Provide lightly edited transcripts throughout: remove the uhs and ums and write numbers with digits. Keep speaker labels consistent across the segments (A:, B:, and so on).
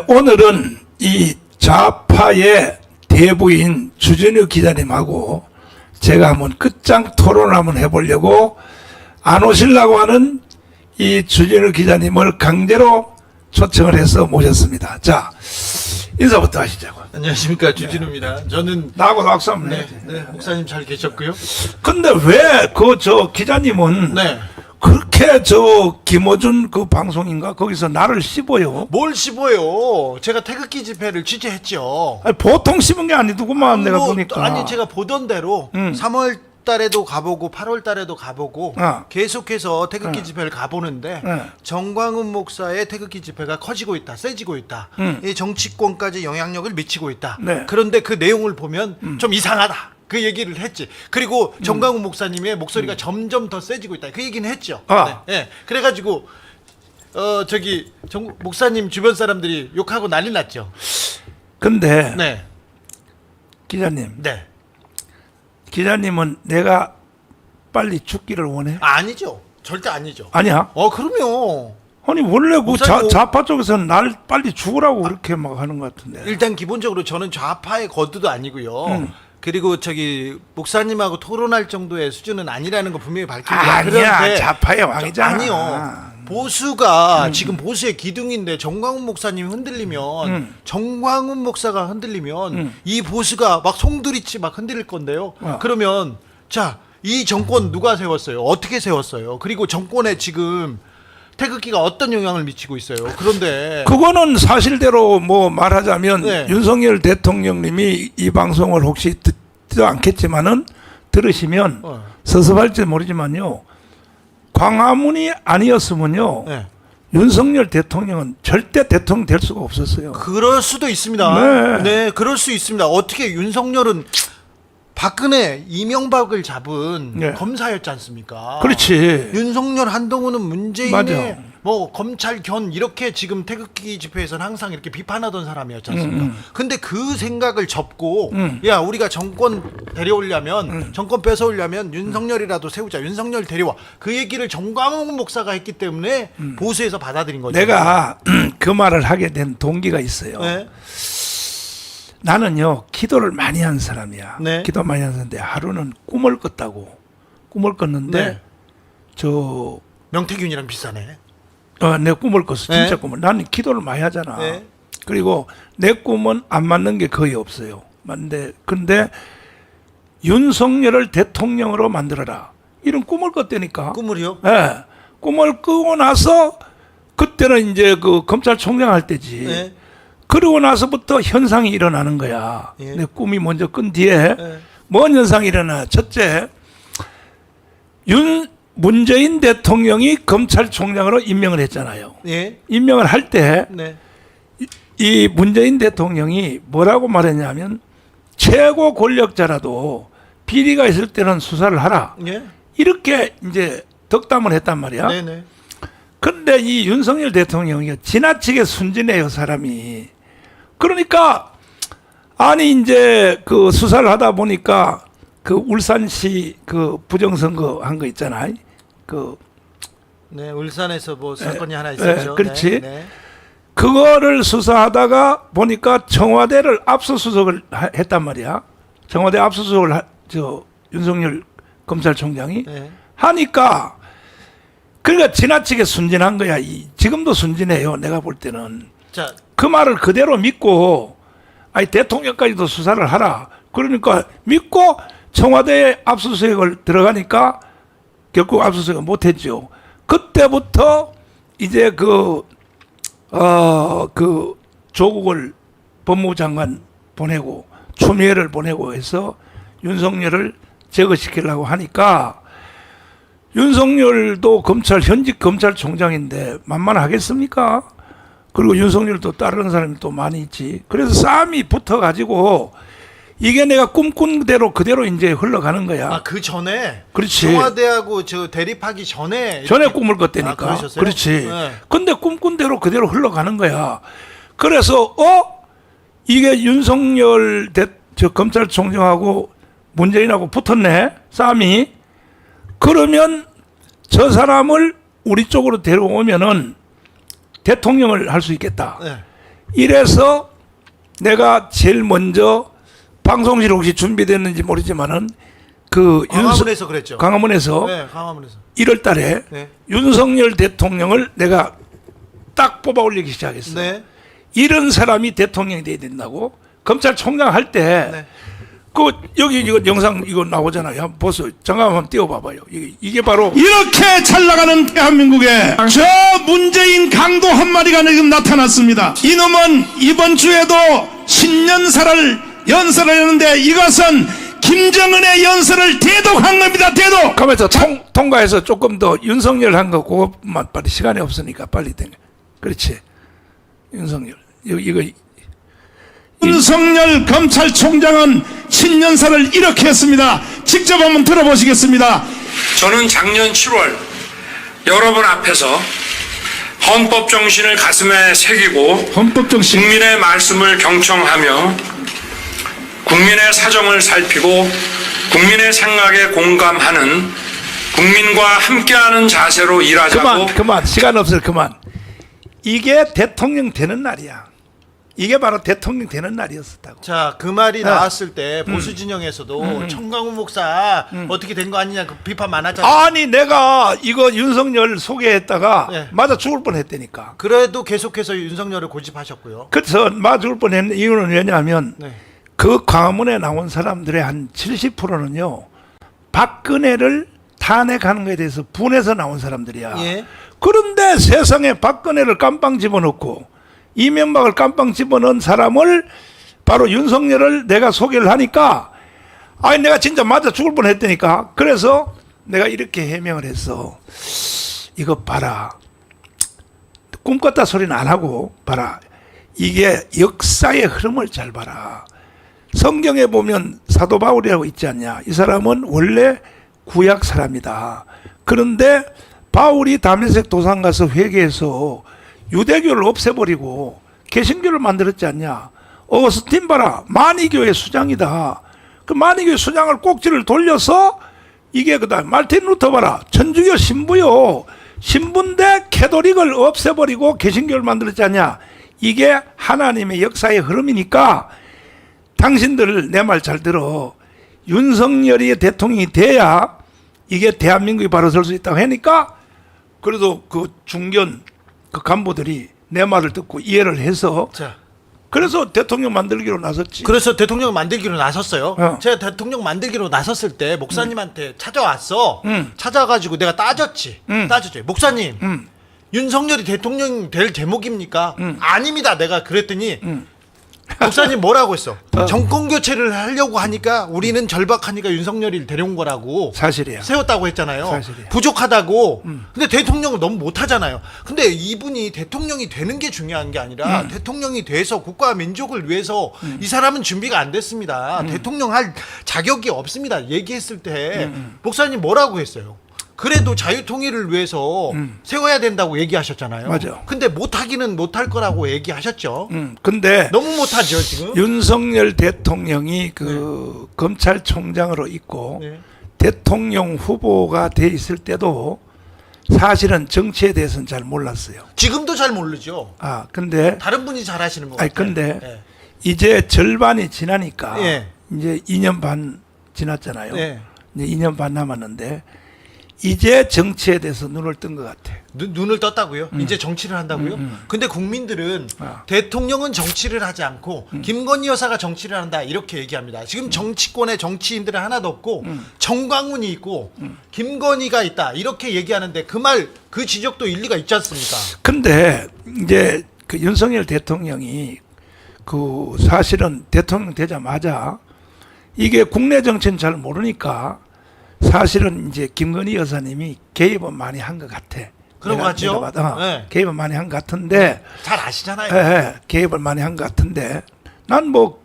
A: 오늘은 이 좌파의 대부인 주진우 기자님하고 제가 한번 끝장 토론을 한번 해보려고 안 오시려고 하는 이 주진우 기자님을 강제로 초청을 해서 모셨습니다. 자, 인사부터 하시자고.
B: 안녕하십니까, 주진우입니다. 저는
A: 나하고 박수 한번 해.
B: 네, 목사님 잘 계셨고요.
A: 근데 왜 저 기자님은
B: 네.
A: 그렇게 김어준 그 방송인가 거기서 나를 씹어요?
B: 뭘 씹어요? 제가 태극기 집회를 취재했죠.
A: 아니, 보통 씹은 게 아니더구만 내가 보니까.
B: 아니 제가 보던 대로 3월 달에도 가보고 8월 달에도 가보고 계속해서 태극기 집회를 가보는데 정광훈 목사의 태극기 집회가 커지고 있다, 세지고 있다. 이 정치권까지 영향력을 미치고 있다.
A: 네.
B: 그런데 그 내용을 보면 좀 이상하다. 그 얘기를 했지. 그리고 정광훈 목사님의 목소리가 점점 더 세지고 있다. 그 얘기는 했죠. 네. 네. 그래가지고 목사님 주변 사람들이 욕하고 난리 났죠.
A: 근데
B: 네.
A: 기자님,
B: 네.
A: 기자님은 내가 빨리 죽기를 원해?
B: 아니죠. 절대 아니죠.
A: 아니야?
B: 그럼요.
A: 아니 원래 그
B: 목사님,
A: 좌파 쪽에서는 날 빨리 죽으라고 그렇게 막 하는 것 같은데.
B: 일단 기본적으로 저는 좌파의 거두도 아니고요. 그리고 목사님하고 토론할 정도의 수준은 아니라는 거 분명히 밝힙니다.
A: 아니야,
B: 그런데
A: 좌파의 왕이잖아.
B: 아니요. 보수가 지금 보수의 기둥인데 정광훈 목사님이 흔들리면 정광훈 목사가 흔들리면 이 보수가 막 송두리치 막 흔들릴 건데요. 그러면 자, 이 정권 누가 세웠어요? 어떻게 세웠어요? 그리고 정권에 지금 태극기가 어떤 영향을 미치고 있어요? 그런데
A: 그거는 사실대로 뭐 말하자면
B: 네.
A: 윤석열 대통령님이 이 방송을 혹시 듣지도 않겠지만은 들으시면 섭섭할지 모르지만요. 광화문이 아니었으면요.
B: 네.
A: 윤석열 대통령은 절대 대통령 될 수가 없었어요.
B: 그럴 수도 있습니다.
A: 네.
B: 네, 그럴 수 있습니다. 어떻게 윤석열은 박근혜, 이명박을 잡은
A: 네.
B: 검사였지 않습니까?
A: 그렇지.
B: 윤석열, 한동훈은 문재인의
A: 맞아.
B: 뭐 검찰 견 이렇게 지금 태극기 집회에서는 항상 이렇게 비판하던 사람이었지 않습니까? 근데 그 생각을 접고 야, 우리가 정권 데려오려면 정권 뺏어오려면 윤석열이라도 세우자. 윤석열 데려와. 그 얘기를 정광훈 목사가 했기 때문에 보수에서 받아들인 거죠.
A: 내가 그 말을 하게 된 동기가 있어요.
B: 네.
A: 나는요 기도를 많이 한 사람이야.
B: 네.
A: 기도 많이 하는데 하루는 꿈을 꿨다고. 꿈을 꿨는데
B: 네. 명태균이랑 비슷하네.
A: 내 꿈을 꿨어. 진짜
B: 네.
A: 꿈을. 나는 기도를 많이 하잖아.
B: 네.
A: 그리고 내 꿈은 안 맞는 게 거의 없어요. 근데 윤석열을 대통령으로 만들어라. 이런 꿈을 꿨다니까.
B: 꿈을요?
A: 네. 꿈을 꾸고 나서 그때는 이제 그 검찰총장 할 때지.
B: 네.
A: 그러고 나서부터 현상이 일어나는 거야.
B: 예.
A: 내 꿈이 먼저 끈 뒤에 뭔 현상이 일어나? 첫째, 문재인 대통령이 검찰총장으로 임명을 했잖아요.
B: 예.
A: 임명을 할 때 이
B: 네.
A: 문재인 대통령이 뭐라고 말했냐면 최고 권력자라도 비리가 있을 때는 수사를 하라.
B: 예.
A: 이렇게 이제 덕담을 했단 말이야.
B: 네네.
A: 그런데 이 윤석열 대통령이 지나치게 순진해요, 사람이. 그러니까 아니 이제 그 수사를 하다 보니까 그 울산시 그 부정선거 한 거 있잖아.
B: 네, 울산에서 뭐 사건이 하나 있었죠.
A: 그렇지.
B: 네.
A: 그거를 수사하다가 보니까 청와대를 압수수색을 했단 말이야. 청와대 압수수색을 윤석열 검찰총장이 하니까 그러니까 지나치게 순진한 거야. 지금도 순진해요. 내가 볼 때는.
B: 자,
A: 그 말을 그대로 믿고 아니 대통령까지도 수사를 하라. 그러니까 믿고 청와대에 압수수색을 들어가니까 결국 압수수색을 못했죠. 그때부터 이제 그 조국을 법무부 장관 보내고 추미애를 보내고 해서 윤석열을 제거시키려고 하니까 윤석열도 현직 검찰총장인데 만만하겠습니까? 그리고 윤석열도 따르는 사람이 또 많이 있지. 그래서 싸움이 붙어가지고 이게 내가 꿈꾼 대로 그대로 이제 흘러가는 거야.
B: 그 전에
A: 그렇지.
B: 청와대하고 대립하기 전에
A: 꿈을 꿨다니까.
B: 그러셨어요?
A: 그렇지.
B: 네.
A: 근데 꿈꾼 대로 그대로 흘러가는 거야. 그래서 이게 윤석열 검찰총장하고 문재인하고 붙었네, 싸움이. 그러면 저 사람을 우리 쪽으로 데려오면은 대통령을 할 수 있겠다.
B: 네.
A: 이래서 내가 제일 먼저 방송실 혹시 준비됐는지 모르지만은 그
B: 광화문에서 그랬죠.
A: 광화문에서
B: 네, 광화문에서.
A: 1월 달에
B: 네.
A: 윤석열 대통령을 내가 딱 뽑아 올리기 시작했어.
B: 네.
A: 이런 사람이 대통령이 돼야 된다고. 검찰총장 할 때
B: 네.
A: 그 여기 이거 영상 이거 나오잖아요. 한번 보세요. 잠깐 한번 띄워봐봐요. 이게 바로
C: 이렇게 잘 나가는 대한민국에 저 문재인 강도 한 마리가 지금 나타났습니다. 이놈은 이번 주에도 신년사를 연설을 했는데 이것은 김정은의 연설을 대독한 겁니다. 대독.
A: 가면서 통과해서 조금 더 윤석열 한 거 그것만 빨리 시간이 없으니까 빨리 되 그렇지. 윤석열 이거
C: 윤석열 검찰총장은 신년사를 이렇게 했습니다. 직접 한번 들어보시겠습니다.
D: 저는 작년 7월 여러분 앞에서 헌법 정신을 가슴에 새기고
C: 헌법 정신
D: 국민의 말씀을 경청하며 국민의 사정을 살피고 국민의 생각에 공감하는 국민과 함께하는 자세로 일하자고.
A: 그만 시간 없어요. 그만. 이게 대통령 되는 날이야. 이게 바로 대통령 되는 날이었었다고.
B: 자, 그 말이 나왔을 때 보수 진영에서도 청강훈 목사 어떻게 된 거 아니냐 그 비판 많았잖아요.
A: 아니 내가 이거 윤석열 소개했다가
B: 네.
A: 맞아 죽을 뻔했다니까.
B: 그래도 계속해서 윤석열을 고집하셨고요.
A: 그래서 맞아 죽을 뻔했는 이유는 왜냐하면
B: 네.
A: 그 광화문에 나온 사람들의 한 70%는요 박근혜를 탄핵하는 것에 대해서 분해서 나온 사람들이야.
B: 예.
A: 그런데 세상에 박근혜를 깜빵 집어넣고 이명박을 깜빵 집어넣은 사람을 바로 윤석열을 내가 소개를 하니까 아니 내가 진짜 맞아 죽을 뻔했다니까. 그래서 내가 이렇게 해명을 했어. 이거 봐라. 꿈꿨다 소리는 안 하고 봐라. 이게 역사의 흐름을 잘 봐라. 성경에 보면 사도 바울이라고 있지 않냐. 이 사람은 원래 구약 사람이다. 그런데 바울이 다메섹 도상 가서 회개해서 유대교를 없애버리고 개신교를 만들었지 않냐. 어거스틴 봐라. 마니교의 수장이다. 그 마니교의 수장을 꼭지를 돌려서 이게 그다음 말틴 루터 봐라. 천주교 신부요. 신부인데 캐도릭을 없애버리고 개신교를 만들었지 않냐. 이게 하나님의 역사의 흐름이니까 당신들 내 말 잘 들어. 윤석열이 대통령이 돼야 이게 대한민국이 바로 설 수 있다고 하니까 그래도 그 중견 그 간부들이 내 말을 듣고 이해를 해서
B: 자,
A: 그래서 대통령 만들기로 나섰지.
B: 그래서 대통령 만들기로 나섰어요.
A: 어.
B: 제가 대통령 만들기로 나섰을 때 목사님한테 찾아왔어.
A: 응.
B: 찾아가지고 내가 따졌지. 따졌지. 목사님,
A: 응.
B: 윤석열이 대통령 될 제목입니까? 아닙니다. 내가 그랬더니 목사님 뭐라고 했어? 정권 교체를 하려고 하니까 우리는 절박하니까 윤석열이를 데려온 거라고
A: 사실이야.
B: 세웠다고 했잖아요.
A: 사실이야.
B: 부족하다고. 근데 대통령을 너무 못하잖아요. 근데 이분이 대통령이 되는 게 중요한 게 아니라 대통령이 돼서 국가와 민족을 위해서 이 사람은 준비가 안 됐습니다. 대통령 할 자격이 없습니다. 얘기했을 때 목사님 뭐라고 했어요? 그래도 자유통일을 위해서 세워야 된다고 얘기하셨잖아요.
A: 맞아.
B: 근데 못하기는 못할 거라고 얘기하셨죠.
A: 근데
B: 너무 못하죠 지금.
A: 윤석열 대통령이 그 검찰총장으로 있고
B: 네.
A: 대통령 후보가 돼 있을 때도 사실은 정치에 대해서는 잘 몰랐어요.
B: 지금도 잘 모르죠.
A: 아 근데
B: 다른 분이 잘 하시는 것
A: 아니
B: 같아요.
A: 근데
B: 네.
A: 이제 절반이 지나니까
B: 예.
A: 이제 2년 반 지났잖아요.
B: 네.
A: 이제 2년 반 남았는데 이제 정치에 대해서 눈을 뜬 것 같아.
B: 눈을 떴다고요? 이제 정치를 한다고요? 근데 국민들은
A: 아.
B: 대통령은 정치를 하지 않고 김건희 여사가 정치를 한다 이렇게 얘기합니다. 지금 정치권에 정치인들은 하나도 없고 정광훈이 있고 김건희가 있다 이렇게 얘기하는데 그 말 그 지적도 일리가 있지 않습니까?
A: 근데 이제 그 윤석열 대통령이 그 사실은 대통령 되자마자 이게 국내 정치는 잘 모르니까 사실은 이제 김건희 여사님이 개입은 많이 한 것 같아.
B: 그런 거 같죠?
A: 내가 봐도
B: 네.
A: 개입은 많이 한 것 같은데,
B: 잘 아시잖아요.
A: 개입을 많이 한 것 같은데, 난 뭐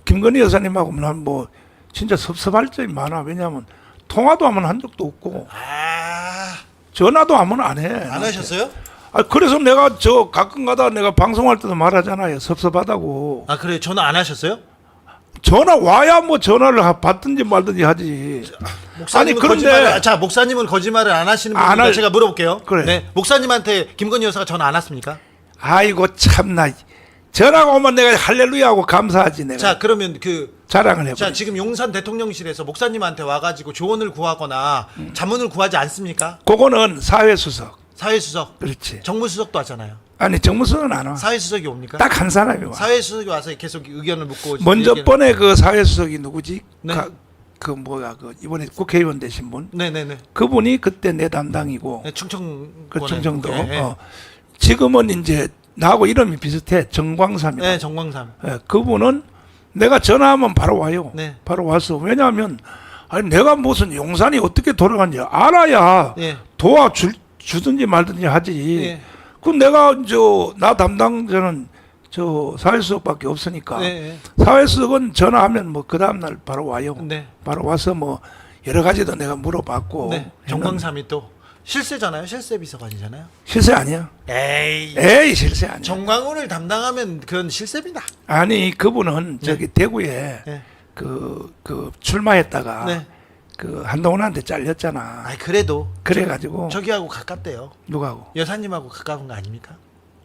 A: 김건희 여사님하고 난 뭐 진짜 섭섭할 점이 많아. 왜냐하면 통화도 한번 한 적도 없고 전화도 한번 안 해.
B: 안 하셨어요?
A: 아 그래서 내가 저 가끔가다 내가 방송할 때도 말하잖아요. 섭섭하다고.
B: 아 그래 전화 안 하셨어요?
A: 전화 와야 뭐 전화를 받든지 말든지 하지.
B: 목사님은 목사님은 거짓말을 안 하시는
A: 안
B: 분이니까
A: 할-
B: 제가 물어볼게요.
A: 그래.
B: 네, 목사님한테 김건희 여사가 전화 안 왔습니까?
A: 아이고 참나. 전화가 오면 내가 할렐루야 하고 감사하지 내가.
B: 자, 그러면
A: 자랑을 해봐.
B: 자, 지금 용산 대통령실에서 목사님한테 와가지고 조언을 구하거나 자문을 구하지 않습니까?
A: 그거는 사회수석.
B: 사회수석,
A: 그렇지.
B: 정무수석도 하잖아요.
A: 아니 정무수석은 안 와.
B: 사회수석이 옵니까?
A: 딱 한 사람이 와.
B: 사회수석이 와서 계속 의견을 묻고
A: 먼저
B: 얘기를-
A: 번에 그 사회수석이 누구지?
B: 네.
A: 그 이번에 국회의원 되신 분.
B: 네네네.
A: 그분이 그때 내 담당이고
B: 네, 충청
A: 그 충청도.
B: 네,
A: 지금은 이제 나하고 이름이 비슷해. 정광삼이다.
B: 네, 정광삼.
A: 그분은 내가 전화하면 바로 와요.
B: 네.
A: 바로 와서 왜냐하면 아니 내가 무슨 용산이 어떻게 돌아가는지 알아야
B: 네.
A: 도와주든지 말든지 하지.
B: 네.
A: 그럼 내가 나 담당자는 사회수석밖에 없으니까
B: 네.
A: 사회수석은 전화하면 뭐 그 다음날 바로 와요.
B: 네.
A: 바로 와서 뭐 여러 가지도 내가 물어봤고.
B: 네. 정광삼이 또 실세잖아요. 실세 비서관이잖아요.
A: 실세 아니야?
B: 에이.
A: 실세 아니야.
B: 정광훈을 담당하면 그건 실세입니다.
A: 아니 그분은 저기 대구에
B: 네.
A: 그 출마했다가
B: 네.
A: 그 한동훈한테 잘렸잖아.
B: 아이, 그래도
A: 그래가지고
B: 저기하고 가깝대요.
A: 누가고?
B: 여사님하고 가까운 거 아닙니까?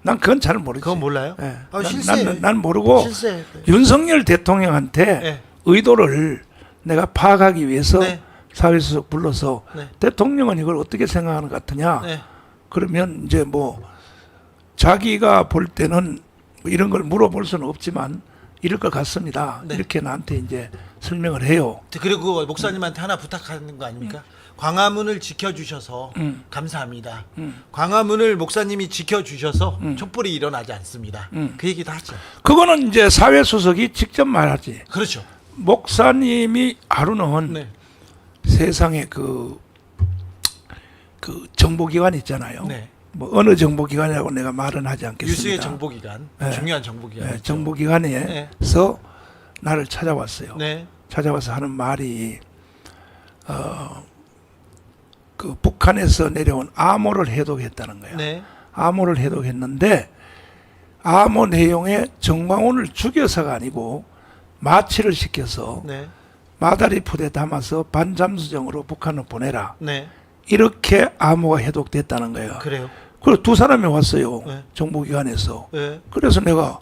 A: 난 그건 잘 모르지.
B: 그건 몰라요?
A: 예.
B: 실세.
A: 난 모르고
B: 실세.
A: 윤석열 대통령한테
B: 네.
A: 의도를 내가 파악하기 위해서
B: 네.
A: 사회수석 불러서
B: 네.
A: 대통령은 이걸 어떻게 생각하는 것 같으냐?
B: 네.
A: 그러면 이제 뭐 자기가 볼 때는 뭐 이런 걸 물어볼 수는 없지만 이럴 것 같습니다.
B: 네.
A: 이렇게 나한테 이제 설명을 해요.
B: 그리고 목사님한테 하나 부탁하는 거 아닙니까? 광화문을 지켜주셔서 감사합니다. 광화문을 목사님이 지켜주셔서 촛불이 일어나지 않습니다. 그 얘기도 하죠.
A: 그거는 이제 사회수석이 직접 말하지.
B: 그렇죠.
A: 목사님이 하루는
B: 네.
A: 세상에 그 정보기관 있잖아요.
B: 네.
A: 뭐 어느 정보기관이라고 내가 말은 하지 않겠습니다.
B: 유수의 정보기관,
A: 네.
B: 중요한 정보기관.
A: 네, 정보기관에서 나를 찾아왔어요.
B: 네.
A: 찾아와서 하는 말이 그 북한에서 내려온 암호를 해독했다는 거야.
B: 네.
A: 암호를 해독했는데 암호 내용에 정광훈을 죽여서가 아니고 마취를 시켜서
B: 네.
A: 마다리 푸대 담아서 반잠수정으로 북한을 보내라.
B: 네.
A: 이렇게 암호가 해독됐다는 거예요.
B: 그래요.
A: 그래서 두 사람이 왔어요.
B: 네.
A: 정보기관에서.
B: 네.
A: 그래서 내가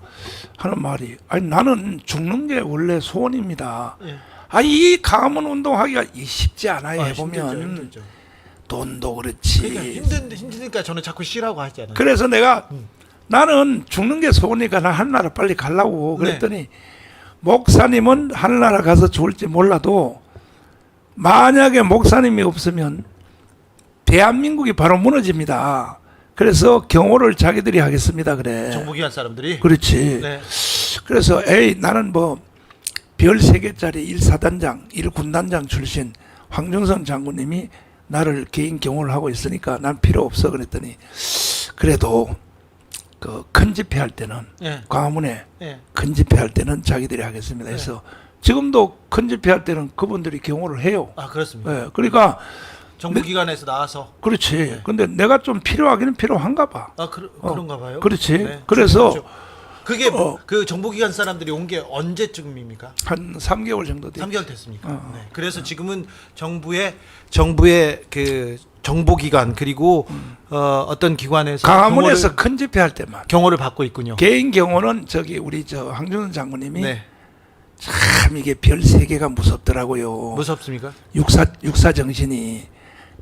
A: 하는 말이 아니 나는 죽는 게 원래 소원입니다.
B: 네.
A: 이 강화문 운동하기가 쉽지 않아요. 해보면
B: 힘들죠.
A: 돈도 그렇지.
B: 그러니까 힘드니까 저는 자꾸 쉬라고 하잖아요.
A: 그래서 내가 나는 죽는 게 소원이니까 나 하늘나라 빨리 가려고 그랬더니 목사님은 하늘나라 가서 죽을지 몰라도 만약에 목사님이 없으면 대한민국이 바로 무너집니다. 그래서 경호를 자기들이 하겠습니다. 그래.
B: 정보기관 사람들이.
A: 그렇지.
B: 네.
A: 그래서 나는 뭐 별 3개짜리 1사단장 1군단장 출신 황준성 장군님이 나를 개인 경호를 하고 있으니까 난 필요 없어 그랬더니 그래도 그 큰 집회 할 때는
B: 네.
A: 광화문에
B: 네.
A: 큰 집회 할 때는 자기들이 하겠습니다. 그래서 지금도 큰 집회 할 때는 그분들이 경호를 해요.
B: 아, 그렇습니다.
A: 예, 그러니까
B: 정보기관에서 나와서.
A: 그렇지. 근데 내가 좀 필요하기는 필요한가 봐.
B: 아, 그런가 봐요.
A: 그렇지.
B: 네.
A: 그래서
B: 그렇죠. 그게 그 정보기관 사람들이 온 게 언제쯤입니까?
A: 한 3개월 정도 돼요.
B: 3개월 됐습니까? 네. 그래서 지금은 정부의 그 정보기관 그리고 어떤 기관에서
A: 강화문에서 큰 집회 할 때만.
B: 경호를 받고 있군요.
A: 개인 경호는 우리 황준선 장군님이
B: 네.
A: 참 이게 별 3개가 무섭더라고요.
B: 무섭습니까?
A: 육사 정신이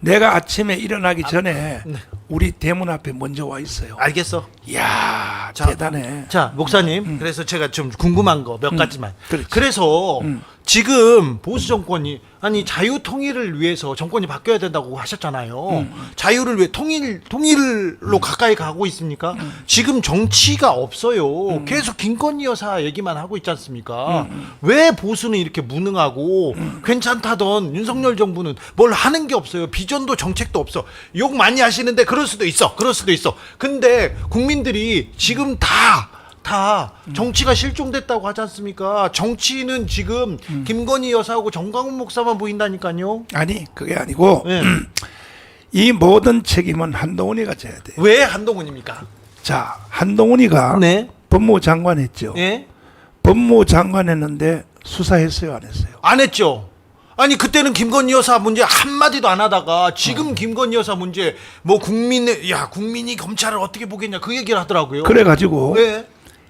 A: 내가 아침에 일어나기 전에
B: 네.
A: 우리 대문 앞에 먼저 와 있어요.
B: 알겠어.
A: 이야
B: 자,
A: 대단해.
B: 자, 목사님. 그래서 제가 좀 궁금한 거 몇 가지만.
A: 그렇지.
B: 그래서 지금 보수 정권이 자유 통일을 위해서 정권이 바뀌어야 된다고 하셨잖아요. 자유를 위해 통일로 가까이 가고 있습니까? 지금 정치가 없어요. 계속 김건희 여사 얘기만 하고 있지 않습니까? 왜 보수는 이렇게 무능하고 괜찮다던 윤석열 정부는 뭘 하는 게 없어요. 비전도 정책도 없어. 욕 많이 하시는데 그럴 수도 있어. 근데 국민들이 지금 다 정치가 실종됐다고 하지 않습니까? 정치는 지금 김건희 여사하고 정광훈 목사만 보인다니까요.
A: 아니 그게 아니고
B: 네.
A: 이 모든 책임은 한동훈이가 져야 돼요.
B: 왜 한동훈입니까?
A: 자 한동훈이가
B: 네.
A: 법무부 장관 했죠.
B: 예?
A: 법무부 장관 했는데 수사했어요, 안 했어요?
B: 안 했죠. 아니 그때는 김건희 여사 문제 한마디도 안 하다가 지금 김건희 여사 문제 뭐 국민이 검찰을 어떻게 보겠냐 그 얘기를 하더라고요.
A: 그래가지고
B: 네.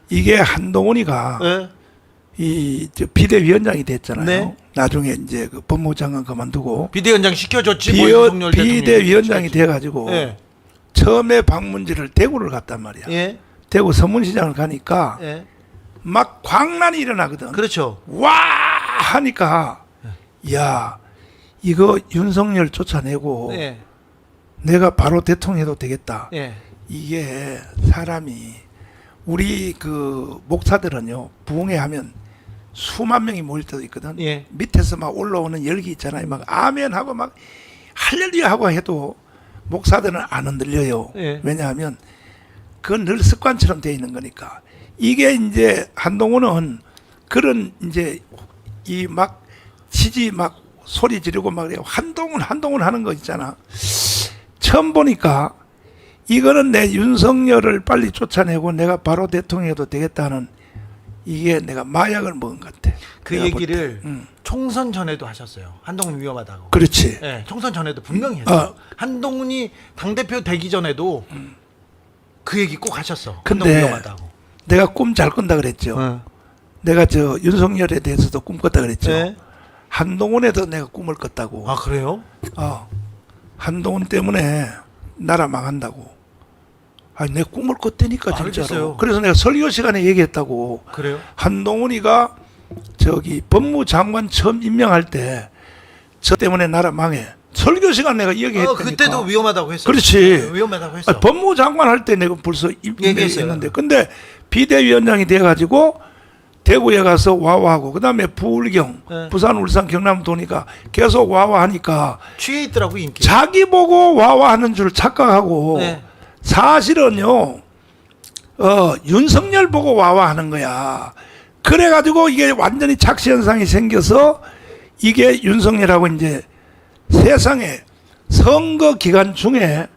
A: 이게 한동훈이가
B: 네.
A: 저 비대위원장이 됐잖아요.
B: 네.
A: 나중에 이제 그 법무장관 그만두고
B: 비대위원장 시켜줬지. 뭐 윤석열 대통령이
A: 비대위원장이
B: 시켰지.
A: 돼가지고
B: 예.
A: 처음에 방문지를 대구를 갔단 말이야.
B: 예.
A: 대구 서문시장을 가니까
B: 예.
A: 막 광란이 일어나거든.
B: 그렇죠.
A: 와 하니까 야 이거 윤석열 쫓아내고
B: 예.
A: 내가 바로 대통령 해도 되겠다.
B: 예.
A: 이게 사람이 우리 그 목사들은요 부흥회 하면 수만 명이 모일 때도 있거든.
B: 예.
A: 밑에서 막 올라오는 열기 있잖아요. 막 아멘 하고 막 할렐루야 하고 해도 목사들은 안 흔들려요.
B: 예.
A: 왜냐하면 그건 늘 습관처럼 돼 있는 거니까. 이게 이제 한동훈은 그런 이제 이 막 치지 막 소리 지르고 막 그래요. 한동훈 하는 거 있잖아. 처음 보니까 이거는 내 윤석열을 빨리 쫓아내고 내가 바로 대통령 해도 되겠다는 이게 내가 마약을 먹은 것 같아.
B: 그
A: 내가
B: 얘기를
A: 볼 때.
B: 총선 전에도 하셨어요. 한동훈 위험하다고.
A: 그렇지.
B: 예, 총선 전에도 분명히 했어요.
A: 어.
B: 한동훈이 당대표 되기 전에도 그 얘기 꼭 하셨어.
A: 근데
B: 한동훈 위험하다고.
A: 내가 꿈 잘 꾼다 그랬죠.
B: 어.
A: 내가 저 윤석열에 대해서도 꿈 꿨다 그랬죠.
B: 네.
A: 한동훈에도 내가 꿈을 꿨다고.
B: 아 그래요?
A: 한동훈 때문에 나라 망한다고. 아니 내 꿈을 꿨다니까 진짜로.
B: 알겠어요.
A: 그래서 내가 설교 시간에 얘기했다고.
B: 그래요?
A: 한동훈이가 저기 법무장관 처음 임명할 때 저 때문에 나라 망해. 설교 시간 내가 얘기했다니까.
B: 그때도 위험하다고 했어요.
A: 그렇지.
B: 위험하다고 했어.
A: 법무장관 할 때 내가 벌써
B: 얘기했어요.
A: 임명했는데, 근데 비대위원장이 돼가지고 대구에 가서 와와하고, 그 다음에 부울경,
B: 네.
A: 부산, 울산, 경남 도니까 계속 와와하니까
B: 취해 있더라고 인기.
A: 자기 보고 와와하는 줄 착각하고
B: 네.
A: 사실은요, 윤석열 보고 와와하는 거야. 그래가지고 이게 완전히 착시 현상이 생겨서 이게 윤석열하고 이제 세상에 선거 기간 중에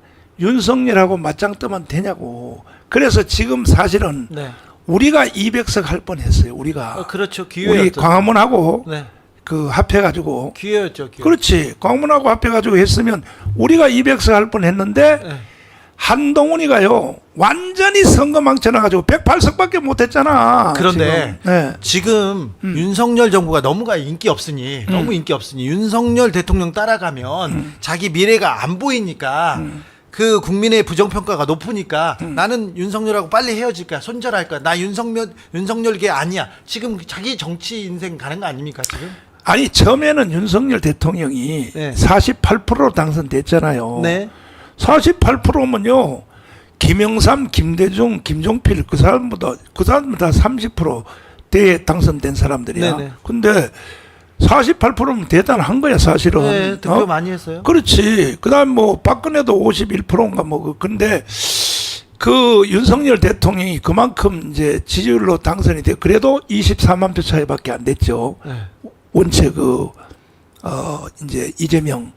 A: 윤석열하고 맞짱 뜨면 되냐고. 그래서 지금 사실은
B: 네.
A: 우리가 200석 할 뻔했어요. 우리가
B: 그렇죠.
A: 우리
B: 기회였죠.
A: 광화문하고
B: 네.
A: 그 합해가지고
B: 기회였죠. 기회.
A: 그렇지. 광화문하고 합해가지고 했으면 우리가 200석 할 뻔했는데
B: 네.
A: 한동훈이가요 완전히 선거 망쳐놔가지고 108석밖에 못했잖아.
B: 그런데
A: 지금. 네.
B: 지금 윤석열 정부가 너무 인기 없으니 윤석열 대통령 따라가면 자기 미래가 안 보이니까 그 국민의 부정평가가 높으니까 나는 윤석열하고 빨리 헤어질 거야. 손절할 거야. 나 윤석열계 아니야. 지금 자기 정치 인생 가는 거 아닙니까 지금?
A: 아니 처음에는 윤석열 대통령이
B: 네.
A: 48%로 당선됐잖아요.
B: 네.
A: 48%면요 김영삼, 김대중, 김종필 그 사람들 다 30%대에 당선된 사람들이야.
B: 네네.
A: 근데 48%면 대단한 거야 사실은.
B: 네, 득표 많이 했어요.
A: 그렇지. 그다음 뭐 박근혜도 51%인가 뭐 근데 그 윤석열 대통령이 그만큼 이제 지지율로 당선이 돼 그래도 24만 표 차이밖에 안 됐죠.
B: 네.
A: 원체 이제 이재명,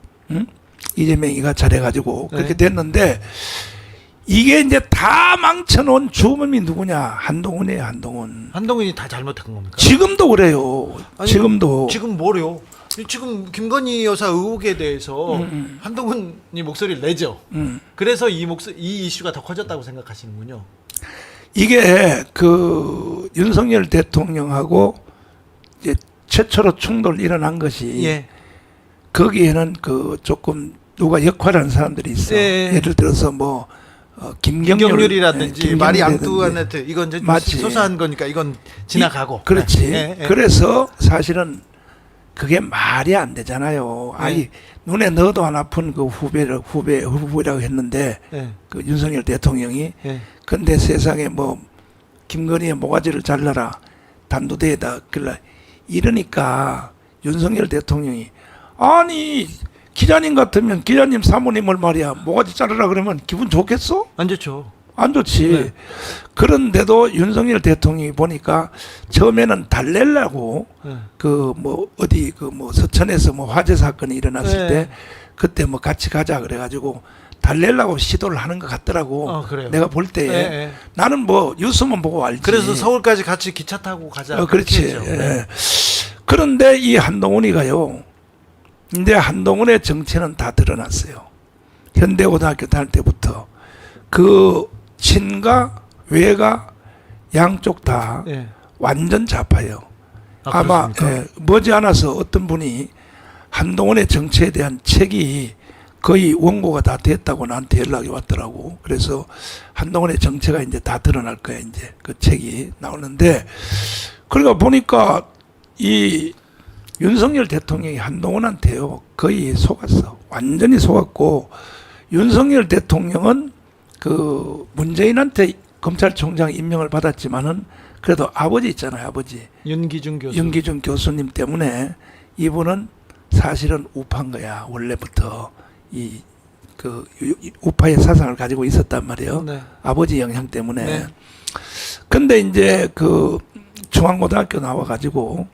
A: 이재명이가 잘해가지고 그렇게
B: 네.
A: 됐는데 이게 이제 다 망쳐놓은 주범이 누구냐? 한동훈이에요, 한동훈.
B: 한동훈이 다 잘못한 겁니까?
A: 지금도 그래요.
B: 아니,
A: 지금도.
B: 지금 뭐래요? 지금 김건희 여사 의혹에 대해서 한동훈이 목소리를 내죠. 그래서 이 이슈가 더 커졌다고 생각하시는군요.
A: 이게 그 윤석열 대통령하고 이제 최초로 충돌 일어난 것이
B: 예.
A: 거기에는 그 조금 누가 역할하는 사람들이 있어.
B: 예.
A: 예를 들어서 뭐
B: 김경률이라든지 마리
A: 김경률이라든지.
B: 앙뚜아네트 이건 이제
A: 맞지.
B: 소소한 거니까 이건 지나가고.
A: 그렇지.
B: 예, 예.
A: 그래서 사실은 그게 말이 안 되잖아요.
B: 네.
A: 아니 눈에 넣어도 안 아픈 그 후보라고 했는데
B: 예.
A: 그 윤석열 대통령이
B: 예.
A: 근데 세상에 뭐 김건희의 모가지를 잘라라 단두대에다 그래 이러니까 윤석열 대통령이 아니 기자님 같으면 기자님 사모님을 말이야 모가지 자르라 그러면 기분 좋겠어?
B: 안 좋죠.
A: 안 좋지.
B: 네.
A: 그런데도 윤석열 대통령이 보니까 처음에는 달래려고
B: 네.
A: 그 뭐 어디 그 뭐 서천에서 뭐 화재 사건이 일어났을
B: 네.
A: 때 그때 뭐 같이 가자 그래가지고 달래려고 시도를 하는 것 같더라고.
B: 그래요.
A: 내가 볼 때에
B: 네, 네.
A: 나는 뭐 뉴스만 보고 알지.
B: 그래서 서울까지 같이 기차 타고 가자.
A: 그렇지.
B: 그렇게 했죠.
A: 예. 그런데 이 한동훈이가요, 이제 한동훈의 정체는 다 드러났어요. 현대고등학교 다닐 때부터 그 친가 외가 양쪽 다
B: 예.
A: 완전 좌파예요.
B: 아,
A: 아마
B: 그렇습니까?
A: 머지않아서 어떤 분이 한동훈의 정체에 대한 책이 거의 원고가 다 됐다고 나한테 연락이 왔더라고. 그래서 한동훈의 정체가 이제 다 드러날 거야. 이제 그 책이 나오는데, 그러니까 보니까 이 윤석열 대통령이 한동훈한테요 거의 속았어. 완전히 속았고, 윤석열 대통령은 그 문재인한테 검찰총장 임명을 받았지만은 그래도 아버지 있잖아요, 아버지.
B: 윤기중 교수.
A: 윤기중 교수님 때문에 이분은 사실은 우파인 거야. 원래부터 이 그 우파의 사상을 가지고 있었단 말이에요.
B: 네.
A: 아버지 영향 때문에.
B: 네.
A: 근데 이제 그 중앙고등학교 나와가지고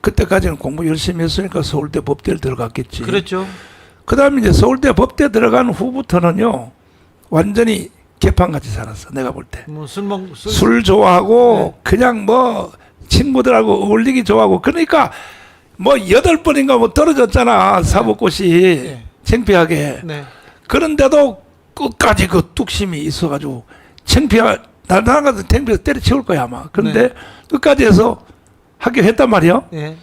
A: 그때까지는 공부 열심히 했으니까 서울대 법대를 들어갔겠지.
B: 그렇죠.
A: 그다음에 이제 서울대 법대 들어간 후부터는요 완전히 개판같이 살았어. 내가 볼 때.
B: 뭐
A: 술 좋아하고 그냥 뭐 친구들하고 어울리기 좋아하고, 그러니까 뭐 8번인가 뭐 떨어졌잖아, 사법고시. 창피하게.
B: 네.
A: 그런데도 끝까지 그 뚝심이 있어가지고 나랑 같은 창피해서 때려치울 거야 아마. 그런데 끝까지 해서 합격했단 말이야.
B: 네.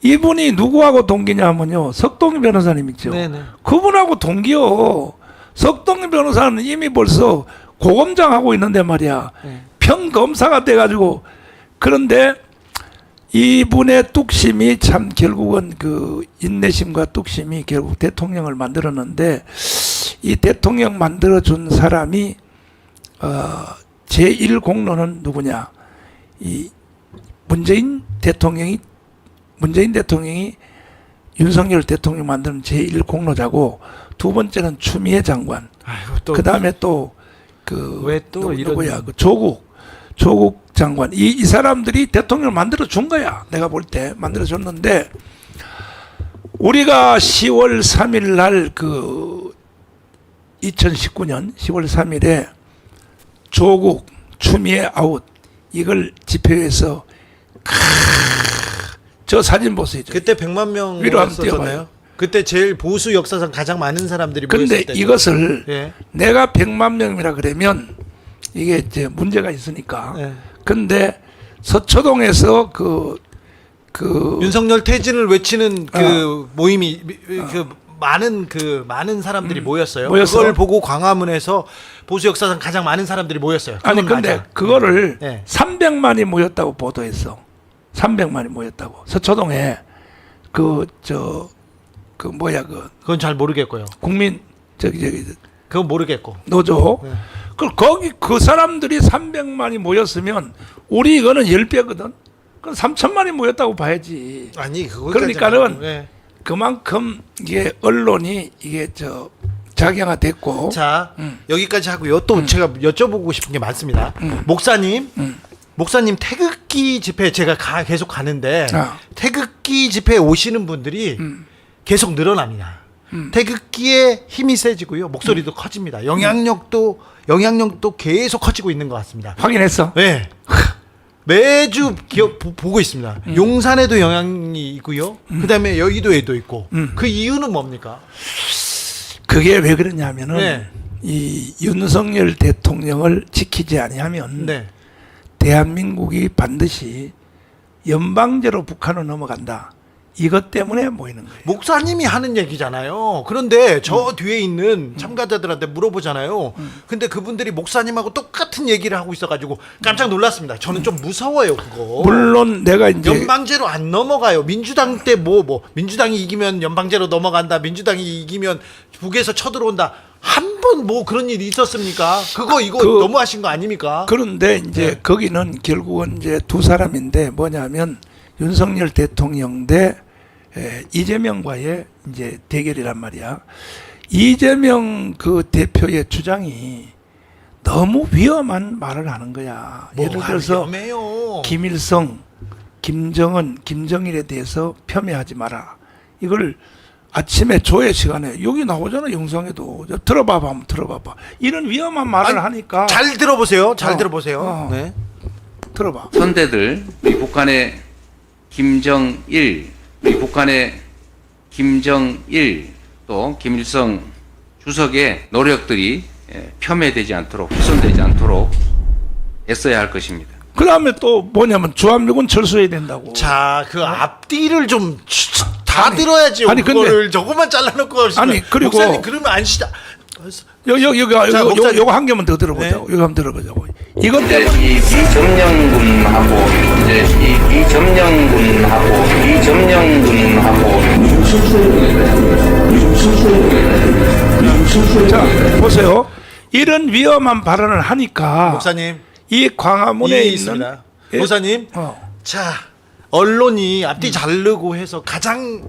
A: 이분이 누구하고 동기냐 하면요, 석동희 변호사님 있죠.
B: 네네.
A: 그분하고 동기요. 석동희 변호사는 이미 벌써 고검장 하고 있는데 말이야.
B: 네.
A: 평검사가 돼가지고. 그런데 이분의 뚝심이 참 결국은 그 인내심과 뚝심이 결국 대통령을 만들었는데, 이 대통령 만들어준 사람이 제1공로는 누구냐, 이 문재인 대통령이 윤석열 대통령 만드는 제1공로자고, 두 번째는 추미애 장관,
B: 아이고,
A: 그 다음에 또 그
B: 왜 또 이런
A: 누구야, 그 조국 장관, 이 사람들이 대통령을 만들어 준 거야. 내가 볼 때 만들어 줬는데, 우리가 10월 3일 날 그 2019년 10월 3일에 조국 추미애 아웃 이걸 집회에서 저 사진 보세요.
B: 그때 100만 명
A: 위로 한번
B: 모였었잖아요.
A: 띄워봐요.
B: 그때 제일 보수 역사상 가장 많은 사람들이 모였을
A: 근데
B: 때.
A: 이것을
B: 예.
A: 내가 100만 명이라 그러면 이게 이제 문제가 있으니까.
B: 예.
A: 근데 서초동에서
B: 윤석열 퇴진을 외치는 그 모임이 많은 사람들이 모였어요.
A: 모였어.
B: 그걸 보고 광화문에서 보수 역사상 가장 많은 사람들이 모였어요.
A: 아니
B: 그건
A: 근데
B: 맞아.
A: 그거를
B: 네.
A: 300만이 모였다고 보도했어. 300만이 모였다고. 서초동에
B: 그건 잘 모르겠고요.
A: 국민
B: 그건 모르겠고.
A: 노조.
B: 네.
A: 거기 그 사람들이 300만이 모였으면 우리 이거는 10배거든. 그럼 3천만이 모였다고 봐야지.
B: 아니
A: 그러니까는
B: 네.
A: 그만큼 이게 언론이 이게 작용화됐고.
B: 자 여기까지 하고요. 또 제가 여쭤보고 싶은 게 많습니다. 목사님 태극기 집회 제가 계속 가는데 태극기 집회에 오시는 분들이 계속 늘어납니다. 태극기의 힘이 세지고요. 목소리도 커집니다. 영향력도 계속 커지고 있는 것 같습니다.
A: 확인했어?
B: 네. 매주 보고 있습니다. 용산에도 영향이 있고요. 그다음에 여의도에도 있고. 그 이유는 뭡니까?
A: 그게 왜 그러냐면은
B: 네.
A: 이 윤석열 대통령을 지키지 아니하면
B: 네.
A: 대한민국이 반드시 연방제로 북한으로 넘어간다. 이것 때문에 모이는 거예요.
B: 목사님이 하는 얘기잖아요. 그런데 저 뒤에 있는 참가자들한테 물어보잖아요. 근데 그분들이 목사님하고 똑같은 얘기를 하고 있어가지고 깜짝 놀랐습니다. 저는 좀 무서워요, 그거.
A: 물론 내가 이제
B: 연방제로 안 넘어가요. 민주당 때 민주당이 이기면 연방제로 넘어간다. 민주당이 이기면 북에서 쳐들어온다. 한 번 뭐 그런 일이 있었습니까? 이거 너무하신 거 아닙니까?
A: 그런데 이제 거기는 결국은 이제 두 사람인데 뭐냐면 윤석열 대통령 대 이재명과의 이제 대결이란 말이야. 이재명 그 대표의 주장이 너무 위험한 말을 하는 거야. 예를 들어서
B: 위험해요.
A: 김일성, 김정은, 김정일에 대해서 폄훼하지 마라. 이걸 아침에 조회 시간에 여기 나오잖아, 영상에도. 들어봐봐, 한번 들어봐봐. 이런 위험한 말을 하니까.
B: 잘 들어보세요. 잘 들어보세요.
A: 어.
B: 네.
A: 들어봐.
E: 선대들, 이 북한의 김정일, 우리 북한의 김정일 또 김일성 주석의 노력들이 폄훼되지 않도록 훼손되지 않도록 애써야 할 것입니다.
A: 그 다음에 또 뭐냐면 주한미군 철수해야 된다고.
B: 자, 그 앞뒤를 좀 다 들어야지요.
A: 아니, 근데-
B: 그거를 저것만 잘라놓고 하시면.
A: 아니, 그리고-
B: 목사님 그러면 안 시다.
A: 여기
B: 자, 목사님.
A: 요거 한 개만 더 들어보자고.
B: 네.
A: 이거 한번 들어보자고. 이것
E: 이제
A: 때문에
E: 이 비점령군하고 이제 이 비점령군하고
A: 자 보세요. 이런 위험한 발언을 하니까
B: 목사님
A: 이 광화문에
B: 이
A: 있는
B: 있습니다.
A: 예?
B: 목사님, 자 언론이 앞뒤 자르고 해서 가장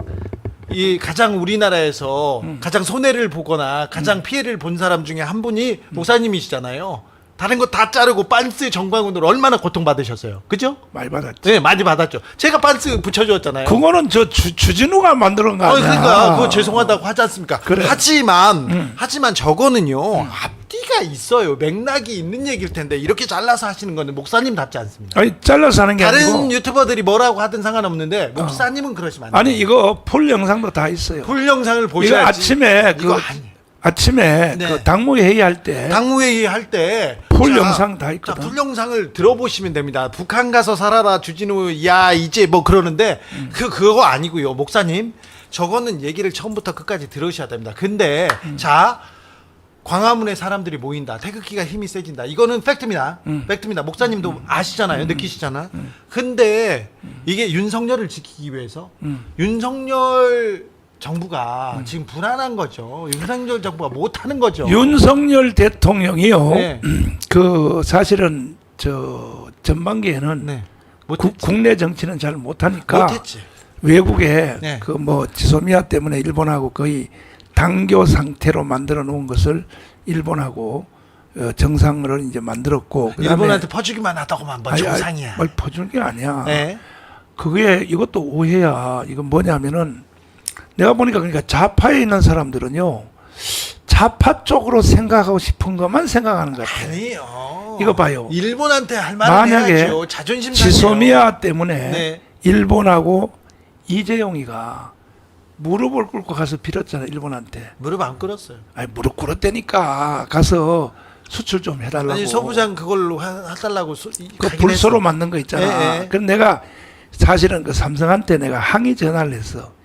B: 우리나라에서 가장 손해를 보거나 가장 피해를 본 사람 중에 한 분이 목사님이시잖아요. 다른 거 다 자르고 빤스 정광훈으로 얼마나 고통받으셨어요. 그죠?
A: 많이 받았지.
B: 네, 많이 받았죠. 제가 빤스 붙여주었잖아요.
A: 그거는 저 주진우가 만드는 거 아니야.
B: 그러니까 그거 죄송하다고 하지 않습니까?
A: 그래.
B: 하지만 저거는요 앞뒤가 있어요. 맥락이 있는 얘기일 텐데 이렇게 잘라서 하시는 거는 목사님답지 않습니다.
A: 아니 잘라서 하는 게
B: 다른
A: 아니고.
B: 유튜버들이 뭐라고 하든 상관없는데 목사님은 그러시면 안 돼요.
A: 아니 이거 풀 영상도 다 있어요.
B: 풀 영상을
A: 이거
B: 보셔야지.
A: 아침에
B: 이거
A: 그
B: 아니.
A: 아침에
B: 네.
A: 그 당무 회의할 때
B: 당무회의 할 때
A: 풀 영상 다 있거든.
B: 풀 영상을 들어보시면 됩니다. 북한 가서 살아라 주진우 야 이제 뭐 그러는데 그거 아니고요. 목사님 저거는 얘기를 처음부터 끝까지 들으셔야 됩니다. 근데 자 광화문에 사람들이 모인다. 태극기가 힘이 세진다. 이거는 팩트입니다. 팩트입니다. 목사님도 아시잖아요. 느끼시잖아. 근데 이게 윤석열을 지키기 위해서 윤석열 정부가 지금 불안한 거죠. 윤석열 정부가 못하는 거죠.
A: 윤석열 대통령이요.
B: 네.
A: 그 사실은 저 전반기에는
B: 네. 못했지.
A: 국내 정치는 잘 못하니까
B: 못했지.
A: 외국에
B: 네.
A: 그 뭐 지소미아 때문에 일본하고 거의 당교 상태로 만들어 놓은 것을 일본하고 정상을 이제 만들었고 그다음에
B: 일본한테 퍼주기만 하다고만 뭐 정상이야.
A: 뭘 퍼주는 게 아니야.
B: 네.
A: 그게 이것도 오해야. 이건 뭐냐면은 내가 보니까 그러니까 좌파에 있는 사람들은요 좌파 쪽으로 생각하고 싶은 것만 생각하는 것 같아요.
B: 아니에요.
A: 이거 봐요.
B: 일본한테 할 말은
A: 만약에
B: 해야죠. 자존심 상해요.
A: 지소미아 때문에
B: 네.
A: 일본하고 이재용이가 무릎을 꿇고 가서 빌었잖아 일본한테.
B: 무릎 안 꿇었어요.
A: 아니 무릎 꿇었다니까 가서 수출 좀 해달라고.
B: 아니 소부장 그걸로 해달라고
A: 그 불소로 만든 거 있잖아.
B: 예, 예.
A: 그럼 내가 사실은 그 삼성한테 내가 항의 전화를 했어.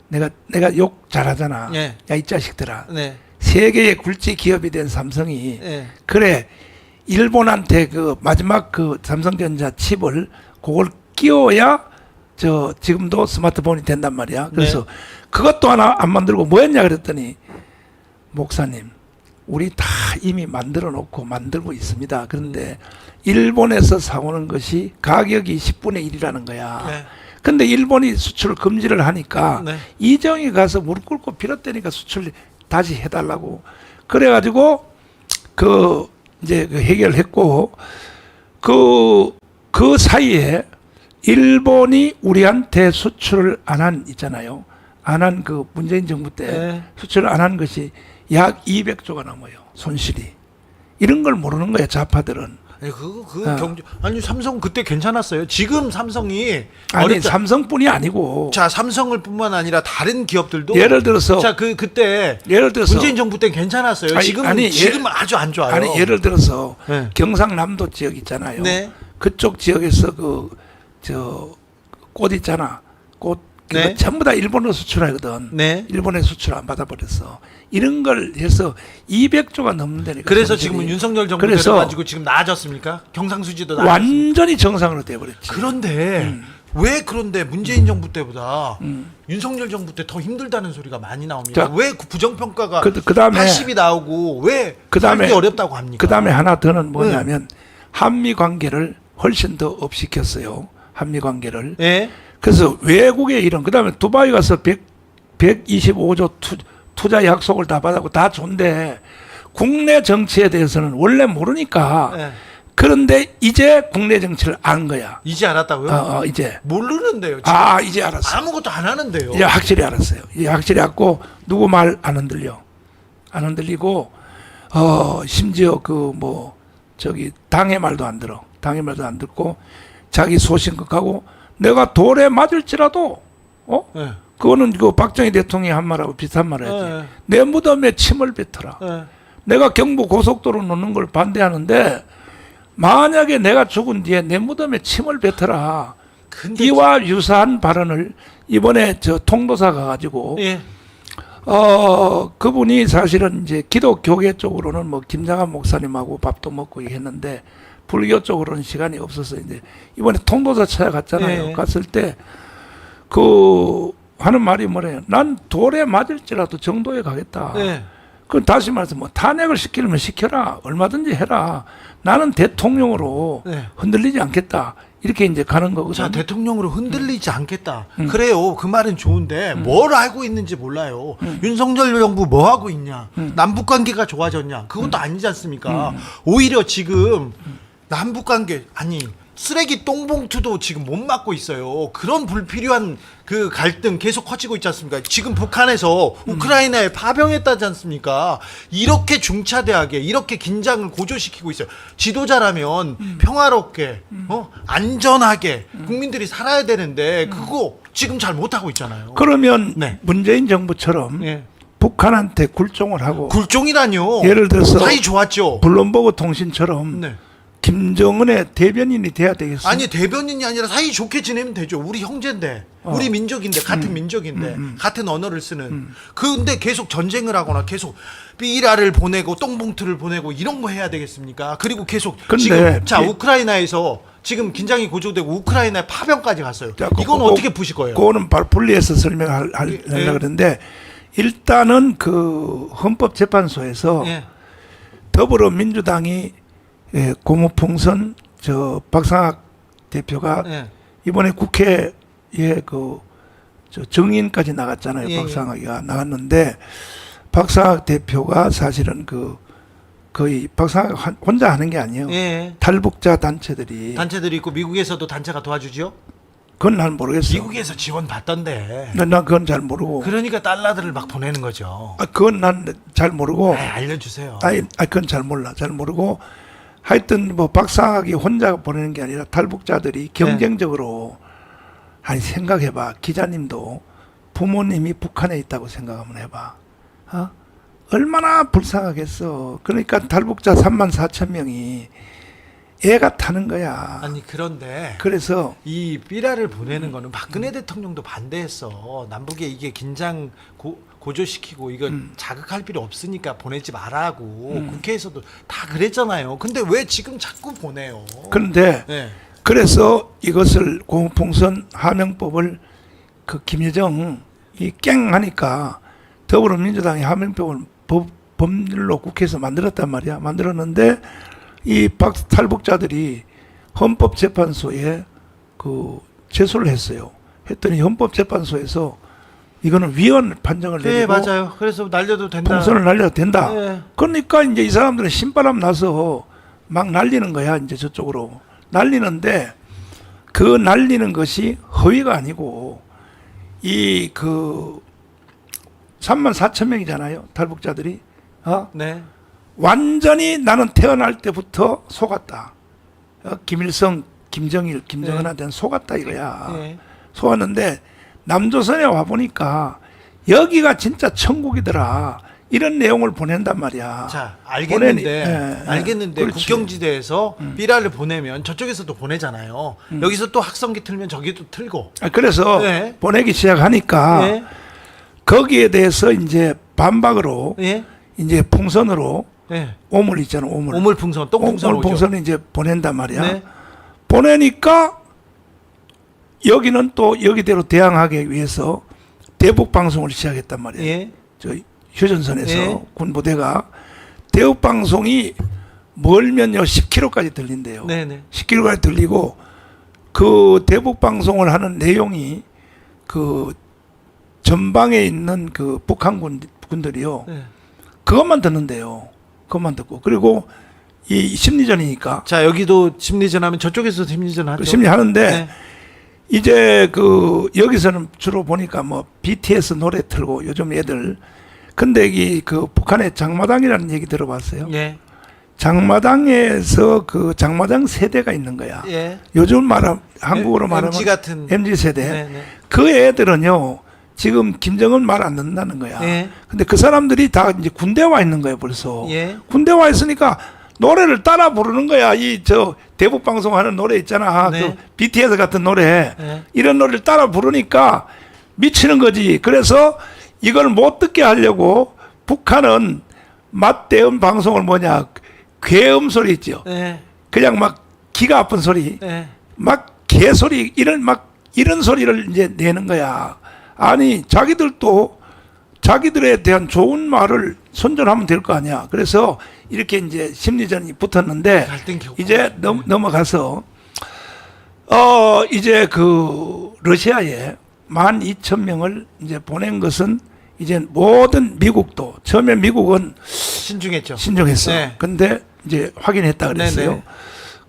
A: 내가 욕 잘하잖아.
B: 예.
A: 야 이 자식들아.
B: 네.
A: 세계의 굴지 기업이 된 삼성이
B: 네.
A: 그래 일본한테 그 마지막 그 삼성전자 칩을 그걸 끼워야 저 지금도 스마트폰이 된단 말이야. 그래서
B: 네.
A: 그것도 하나 안 만들고 뭐 했냐 그랬더니 목사님 우리 다 이미 만들어 놓고 만들고 있습니다. 그런데 일본에서 사오는 것이 가격이 10분의 1이라는 거야.
B: 네.
A: 근데 일본이 수출 금지를 하니까
B: 네.
A: 이정이 가서 무릎 꿇고 빌었다니까 수출 다시 해달라고. 그래가지고 그 이제 그 해결했고 그 사이에 일본이 우리한테 수출을 안 한 있잖아요. 안 한 그 문재인 정부 때
B: 네.
A: 수출을 안 한 것이 약 200조가 넘어요. 손실이. 이런 걸 모르는 거야 좌파들은.
B: 아니 아니 삼성 그때 괜찮았어요. 지금 삼성이
A: 아니 삼성뿐이 아니고
B: 자 삼성을 뿐만 아니라 다른 기업들도
A: 예를 들어서
B: 자 그때
A: 예를 들어서
B: 문재인 정부 때 괜찮았어요. 지금 아주 안 좋아요.
A: 아니 예를 들어서
B: 네.
A: 경상남도 지역 있잖아요.
B: 네.
A: 그쪽 지역에서 저 꽃 있잖아. 꽃 그거
B: 네.
A: 전부 다 일본으로 수출하거든.
B: 네.
A: 일본에 수출 안 받아버렸어. 이런 걸 해서 200조가 넘는다니까.
B: 그래서
A: 손실이.
B: 지금은 윤석열 정부
A: 그래서
B: 들어가지고 지금 나아졌습니까? 경상수지도 나아졌습니까?
A: 완전히 정상으로 돼버렸지.
B: 그런데 왜 그런데 문재인 정부 때보다 윤석열 정부 때 더 힘들다는 소리가 많이 나옵니다.
A: 자,
B: 왜 부정평가가
A: 그다음에
B: 80이 나오고 왜
A: 그다음에
B: 살기 어렵다고 합니까?
A: 그다음에 하나 더는 뭐냐면 한미 관계를 훨씬 더 업시켰어요. 한미 관계를.
B: 예.
A: 그래서 외국의 이런 그다음에 두바이 가서 125조 투자 약속을 다 받았고 다 좋은데 국내 정치에 대해서는 원래 모르니까
B: 예.
A: 그런데 이제 국내 정치를 아는 거야.
B: 이제 알았다고요?
A: 이제
B: 모르는데요. 지금.
A: 이제 알았어.
B: 아무것도 안 하는데요.
A: 이제 확실히 알았어요. 이제 확실히 알고 누구 말 안 흔들려. 안 흔들리고 심지어 그 뭐 저기 당의 말도 안 들어. 당의 말도 안 듣고 자기 소신껏하고 내가 돌에 맞을지라도
B: 예.
A: 그거는 그 박정희 대통령이 한 말하고 비슷한 말을 했지.
B: 예.
A: 내 무덤에 침을 뱉어라.
B: 예.
A: 내가 경부 고속도로 놓는 걸 반대하는데 만약에 내가 죽은 뒤에 내 무덤에 침을 뱉어라.
B: 근데
A: 이와 유사한 발언을 이번에 저 통도사 가가지고
B: 예.
A: 그분이 사실은 이제 기독교계 쪽으로는 뭐 김장한 목사님하고 밥도 먹고 했는데 불교 쪽으로는 시간이 없어서 이제 이번에 통도사 찾아갔잖아요.
B: 예.
A: 갔을 때 그 하는 말이 뭐래요? 난 돌에 맞을지라도 정도에 가겠다.
B: 예.
A: 그 다시 말해서 뭐 탄핵을 시키려면 시켜라. 얼마든지 해라. 나는 대통령으로
B: 네.
A: 흔들리지 않겠다. 이렇게 이제 가는
B: 자,
A: 거거든요.
B: 대통령으로 흔들리지 않겠다. 그래요. 그 말은 좋은데 뭘 알고 있는지 몰라요. 윤석열 정부 뭐 하고 있냐? 남북 관계가 좋아졌냐? 그것도 아니지 않습니까? 오히려 지금 남북 관계 아니 쓰레기 똥봉투도 지금 못 막고 있어요. 그런 불필요한 그 갈등 계속 커지고 있지 않습니까? 지금 북한에서 우크라이나에 파병했다지 않습니까? 이렇게 중차대하게 이렇게 긴장을 고조시키고 있어요. 지도자라면 평화롭게 안전하게 국민들이 살아야 되는데 그거 지금 잘 못하고 있잖아요.
A: 그러면
B: 네.
A: 문재인 정부처럼
B: 예.
A: 북한한테 굴종을 하고
B: 굴종이라뇨.
A: 예를 들어서
B: 사이 좋았죠.
A: 블룸버그 통신처럼
B: 네.
A: 김정은의 대변인이 돼야 되겠어요.
B: 아니 대변인이 아니라 사이 좋게 지내면 되죠. 우리 형제인데 우리 민족인데 같은 민족인데 같은 언어를 쓰는 근데 계속 전쟁을 하거나 계속 삐라를 보내고 똥봉투를 보내고 이런 거 해야 되겠습니까? 그리고 계속
A: 근데
B: 지금 자 우크라이나에서 지금 긴장이 고조되고 우크라이나에 파병까지 갔어요.
A: 자,
B: 이건 어떻게 푸실 거예요?
A: 그거는 분리해서 설명하려고
B: 예.
A: 그러는데 일단은 그 헌법재판소에서
B: 예.
A: 더불어민주당이 고무풍선 저 박상학 대표가
B: 예.
A: 이번에 국회에 저 정인까지 나갔잖아요.
B: 예,
A: 박상학이가 나갔는데 박상학 대표가 사실은 거의 박상학 혼자 하는 게 아니에요.
B: 예.
A: 탈북자 단체들이
B: 단체들이 있고 미국에서도 단체가 도와주죠.
A: 그건 난 모르겠어요.
B: 미국에서 지원 받던데.
A: 난 그건 잘 모르고.
B: 그러니까 달러들을 막 보내는 거죠.
A: 그건 난 잘 모르고.
B: 알려주세요.
A: 그건 잘 몰라. 잘 모르고. 하여튼 뭐 박상학이 혼자 보내는 게 아니라 탈북자들이 경쟁적으로 아니 생각해봐. 기자님도 부모님이 북한에 있다고 생각 한번 해봐. 얼마나 불쌍하겠어. 그러니까 탈북자 34,000명이 애가 타는 거야.
B: 아니 그런데
A: 그래서
B: 이 삐라를 보내는 거는 박근혜 대통령도 반대했어. 남북에 이게 긴장 고조시키고 이거 자극할 필요 없으니까 보내지 말라고 국회에서도 다 그랬잖아요. 근데 왜 지금 자꾸 보내요?
A: 그런데
B: 네.
A: 그래서 이것을 고무풍선 하명법을 그 김여정이 깽 하니까 더불어민주당이 하명법을 법률로 국회에서 만들었단 말이야. 만들었는데 이 탈북자들이 헌법재판소에 제소를 했어요. 했더니 헌법재판소에서 이거는 위헌 판정을
B: 네
A: 내리고
B: 맞아요. 그래서 날려도 된다.
A: 풍선을 날려도 된다.
B: 네.
A: 그러니까 이제 이 사람들은 신바람 나서 막 날리는 거야. 이제 저쪽으로 날리는데 그 날리는 것이 허위가 아니고 34,000명이잖아요. 탈북자들이.
B: 네.
A: 완전히 나는 태어날 때부터 속았다. 김일성, 김정일, 김정은한테는 속았다 이거야.
B: 네.
A: 속았는데 남조선에 와보니까 여기가 진짜 천국이더라. 이런 내용을 보낸단 말이야.
B: 자 알겠는데
A: 예,
B: 알겠는데
A: 그렇지.
B: 국경지대에서 삐라를 보내면 저쪽에서도 보내잖아요. 여기서 또 확성기 틀면 저기도 틀고.
A: 그래서
B: 네.
A: 보내기 시작하니까
B: 예.
A: 거기에 대해서 이제 반박으로
B: 예.
A: 이제 풍선으로
B: 예.
A: 오물 있잖아. 오물.
B: 오물풍선, 똥풍선 오죠.
A: 오물풍선을 이제 보낸단 말이야.
B: 네.
A: 보내니까 여기는 또 여기대로 대항하기 위해서 대북 방송을 시작했단 말이야.
B: 예.
A: 저 휴전선에서
B: 예.
A: 군부대가 대북 방송이 멀면요 10km까지 들린대요.
B: 네네.
A: 10km까지 들리고 그 대북 방송을 하는 내용이 그 전방에 있는 그 북한 군들이요.
B: 네.
A: 그것만 듣는데요. 그것만 듣고 그리고 이 심리전이니까
B: 자 여기도 심리전 하면 저쪽에서 심리전 하죠.
A: 그 심리하는데
B: 네.
A: 이제 여기서는 주로 보니까 뭐 BTS 노래 틀고 요즘 애들 근데 이 북한의 장마당이라는 얘기 들어봤어요?
B: 예.
A: 장마당에서 그 장마당 세대가 있는 거야.
B: 예.
A: 요즘 한국어로 말하면
B: MZ 같은.
A: MZ 세대.
B: 네, 네.
A: 그 애들은요. 지금 김정은 말 안 듣는다는 거야.
B: 예.
A: 근데 그 사람들이 다 이제 군대 와 있는 거예요, 벌써.
B: 예.
A: 군대 와 있으니까 노래를 따라 부르는 거야. 대북 방송하는 노래 있잖아.
B: 네.
A: 그 BTS 같은 노래.
B: 네.
A: 이런 노래를 따라 부르니까 미치는 거지. 그래서 이걸 못 듣게 하려고 북한은 맞대응 방송을 괴음 소리 있죠.
B: 네.
A: 그냥 막 기가 아픈 소리.
B: 네.
A: 막 개소리 이런 소리를 이제 내는 거야. 아니 자기들도 자기들에 대한 좋은 말을 선전하면 될 거 아니야. 그래서 이렇게 이제 심리전이 붙었는데
B: 갈등 겪고.
A: 이제 넘어가서 이제 그 러시아에 12,000명을 이제 보낸 것은 이제 모든 미국도 처음에 미국은
B: 신중했죠.
A: 신중했어.
B: 네.
A: 근데 이제 확인했다 그랬어요.
B: 네네.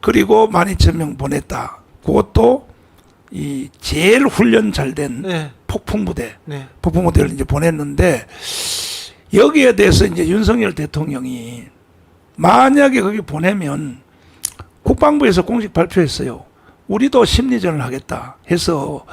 A: 그리고 12,000명 보냈다. 그것도 이 제일 훈련 잘 된
B: 네.
A: 폭풍부대,
B: 네.
A: 폭풍부대를 이제 보냈는데 여기에 대해서 이제 윤석열 대통령이 만약에 거기 보내면 국방부에서 공식 발표했어요. 우리도 심리전을 하겠다 해서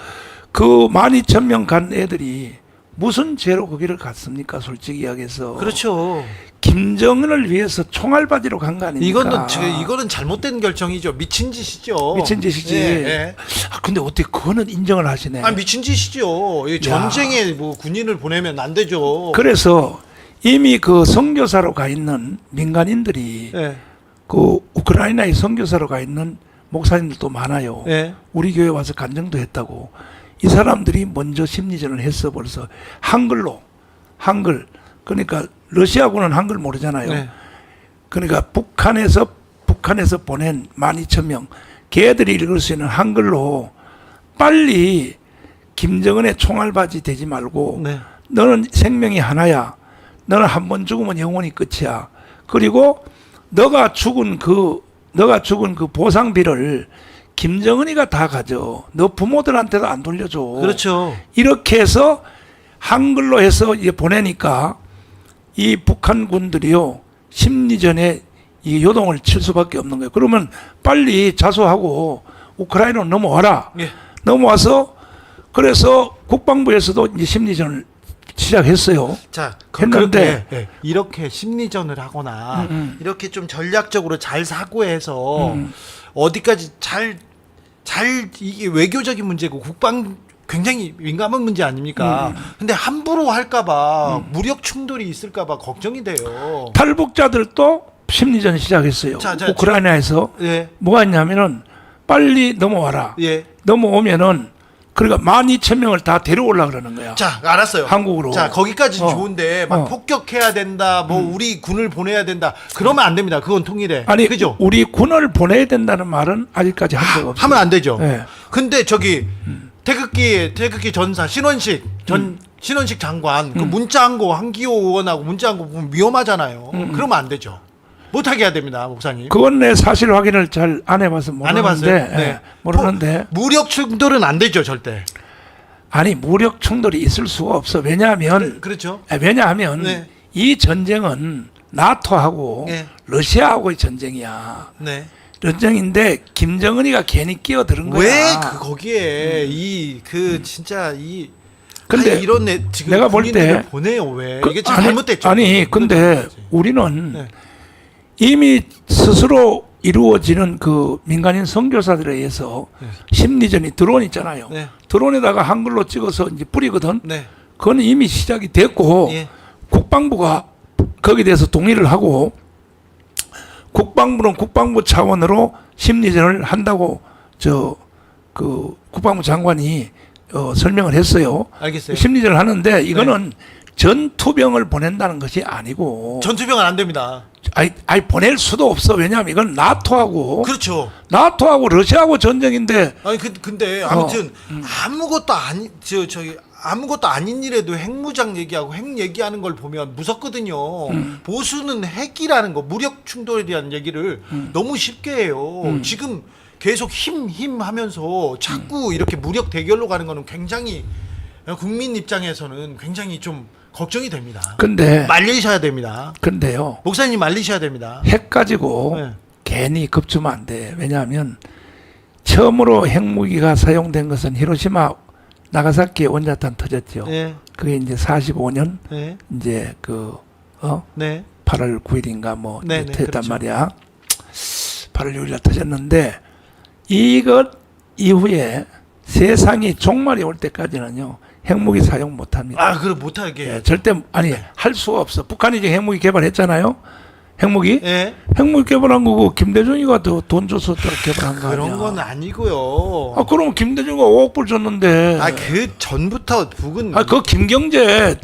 A: 그 12,000명 간 애들이 무슨 죄로 거기를 갔습니까? 솔직히 이야기해서.
B: 그렇죠.
A: 김정은을 위해서 총알바지로 간 거 아닙니까?
B: 이거는 잘못된 결정이죠. 미친 짓이죠.
A: 미친 짓이지.
B: 예, 예.
A: 근데 어떻게 그거는 인정을 하시네.
B: 미친 짓이죠. 이 전쟁에 뭐 군인을 보내면 안 되죠.
A: 그래서 이미 그 선교사로 가 있는 민간인들이
B: 예.
A: 그 우크라이나에 선교사로 가 있는 목사님들도 많아요.
B: 예.
A: 우리 교회 와서 간증도 했다고. 이 사람들이 먼저 심리전을 했어 벌써. 한글. 그러니까 러시아군은 한글 모르잖아요.
B: 네.
A: 그러니까 북한에서 보낸 12,000명 걔들이 읽을 수 있는 한글로 빨리 김정은의 총알바지 되지 말고
B: 네.
A: 너는 생명이 하나야. 너는 한 번 죽으면 영원히 끝이야. 그리고 너가 죽은 그 보상비를 김정은이가 다 가져. 너 부모들한테도 안 돌려줘.
B: 그렇죠.
A: 이렇게 해서 한글로 해서 이제 보내니까 이 북한 군들이요 심리전에 이 요동을 칠 수밖에 없는 거예요. 그러면 빨리 자수하고 우크라이나로 넘어와라.
B: 예.
A: 넘어와서 그래서 국방부에서도 이제 심리전을 시작했어요.
B: 자,
A: 했는데
B: 그렇게, 이렇게 심리전을 하거나 이렇게 좀 전략적으로 잘 사고해서 어디까지 잘 이게 외교적인 문제고 국방 굉장히 민감한 문제 아닙니까? 근데 함부로 할까봐 무력 충돌이 있을까봐 걱정이 돼요.
A: 탈북자들도 심리전 시작했어요. 우크라이나에서
B: 예.
A: 뭐가 있냐면은 빨리 넘어와라.
B: 예.
A: 넘어오면은 그러니까 12,000명을 다 데려오려 그러는 거야.
B: 자, 알았어요.
A: 한국으로.
B: 자, 거기까지 좋은데 막 폭격해야 된다. 뭐 우리 군을 보내야 된다. 그러면 안 됩니다. 그건 통일해.
A: 아니,
B: 그죠?
A: 우리 군을 보내야 된다는 말은 아직까지 한 적 없어요.
B: 하면 안 되죠.
A: 네.
B: 근데 저기 태극기 전사 신원식 장관 그 문자한고 한기호 의원하고 문자한고 보면 위험하잖아요. 그러면 안 되죠. 못하게 해야 됩니다, 목사님.
A: 그건 내 사실 확인을 잘 안 해봐서
B: 안
A: 모르는데,
B: 해봤어요. 네.
A: 모르는데.
B: 무력 충돌은 안 되죠, 절대.
A: 아니 무력 충돌이 있을 수가 없어. 왜냐하면
B: 그렇죠.
A: 왜냐하면
B: 네.
A: 이 전쟁은 나토하고
B: 네.
A: 러시아하고의 전쟁이야.
B: 네.
A: 전쟁인데 김정은이가 괜히 끼어드는 거야.
B: 왜 거기에 진짜
A: 근데
B: 이런 지금
A: 내가 볼
B: 군인들을
A: 때
B: 보내요 왜? 이게
A: 아니,
B: 잘못됐죠.
A: 아니 근데 우리는
B: 네.
A: 이미 스스로 이루어지는 그 민간인 선교사들에 의해서 심리전이 드론 있잖아요.
B: 네.
A: 드론에다가 한글로 찍어서 이제 뿌리거든.
B: 네.
A: 그건 이미 시작이 됐고
B: 예.
A: 국방부가 거기에 대해서 동의를 하고 국방부는 국방부 차원으로 심리전을 한다고 그 국방부 장관이 설명을 했어요.
B: 알겠어요.
A: 심리전을 하는데 이거는 전투병을 보낸다는 것이 아니고
B: 전투병은 안 됩니다.
A: 아니 보낼 수도 없어. 왜냐하면 이건 나토하고
B: 그렇죠.
A: 러시아하고 전쟁인데
B: 아니 근데 아무튼 아무것도 아닌 일에도 핵무장 얘기하고 핵 얘기하는 걸 보면 무섭거든요. 보수는 핵이라는 거, 무력 충돌에 대한 얘기를 너무 쉽게 해요. 지금 계속 힘 하면서 자꾸 이렇게 무력 대결로 가는 거는 굉장히 국민 입장에서는 굉장히 좀 걱정이 됩니다.
A: 근데
B: 말리셔야 됩니다.
A: 근데요.
B: 목사님 말리셔야 됩니다.
A: 핵 가지고
B: 네.
A: 괜히 겁주면 안 돼. 왜냐하면 처음으로 핵무기가 사용된 것은 히로시마 나가사키 원자탄 터졌죠.
B: 네.
A: 그게 이제 45년
B: 네.
A: 이제 그
B: 네.
A: 8월 9일인가 뭐
B: 네,
A: 이제
B: 네,
A: 터졌단
B: 그렇죠.
A: 말이야. 8월 6일날 터졌는데 이것 이후에 세상이 종말이 올 때까지는요 핵무기 사용 못합니다.
B: 아, 그럼 못하게.
A: 예, 절대 아니 할 수가 없어. 북한이 이제 핵무기 개발했잖아요. 핵무기?
B: 예.
A: 핵무기 개발한 거고 김대중이가 더 돈 줘서 또 개발한 거 아니야.
B: 그런 건 아니고요.
A: 아 그럼 김대중이가 5억 불 줬는데.
B: 그 전부터 북은
A: 그 김경재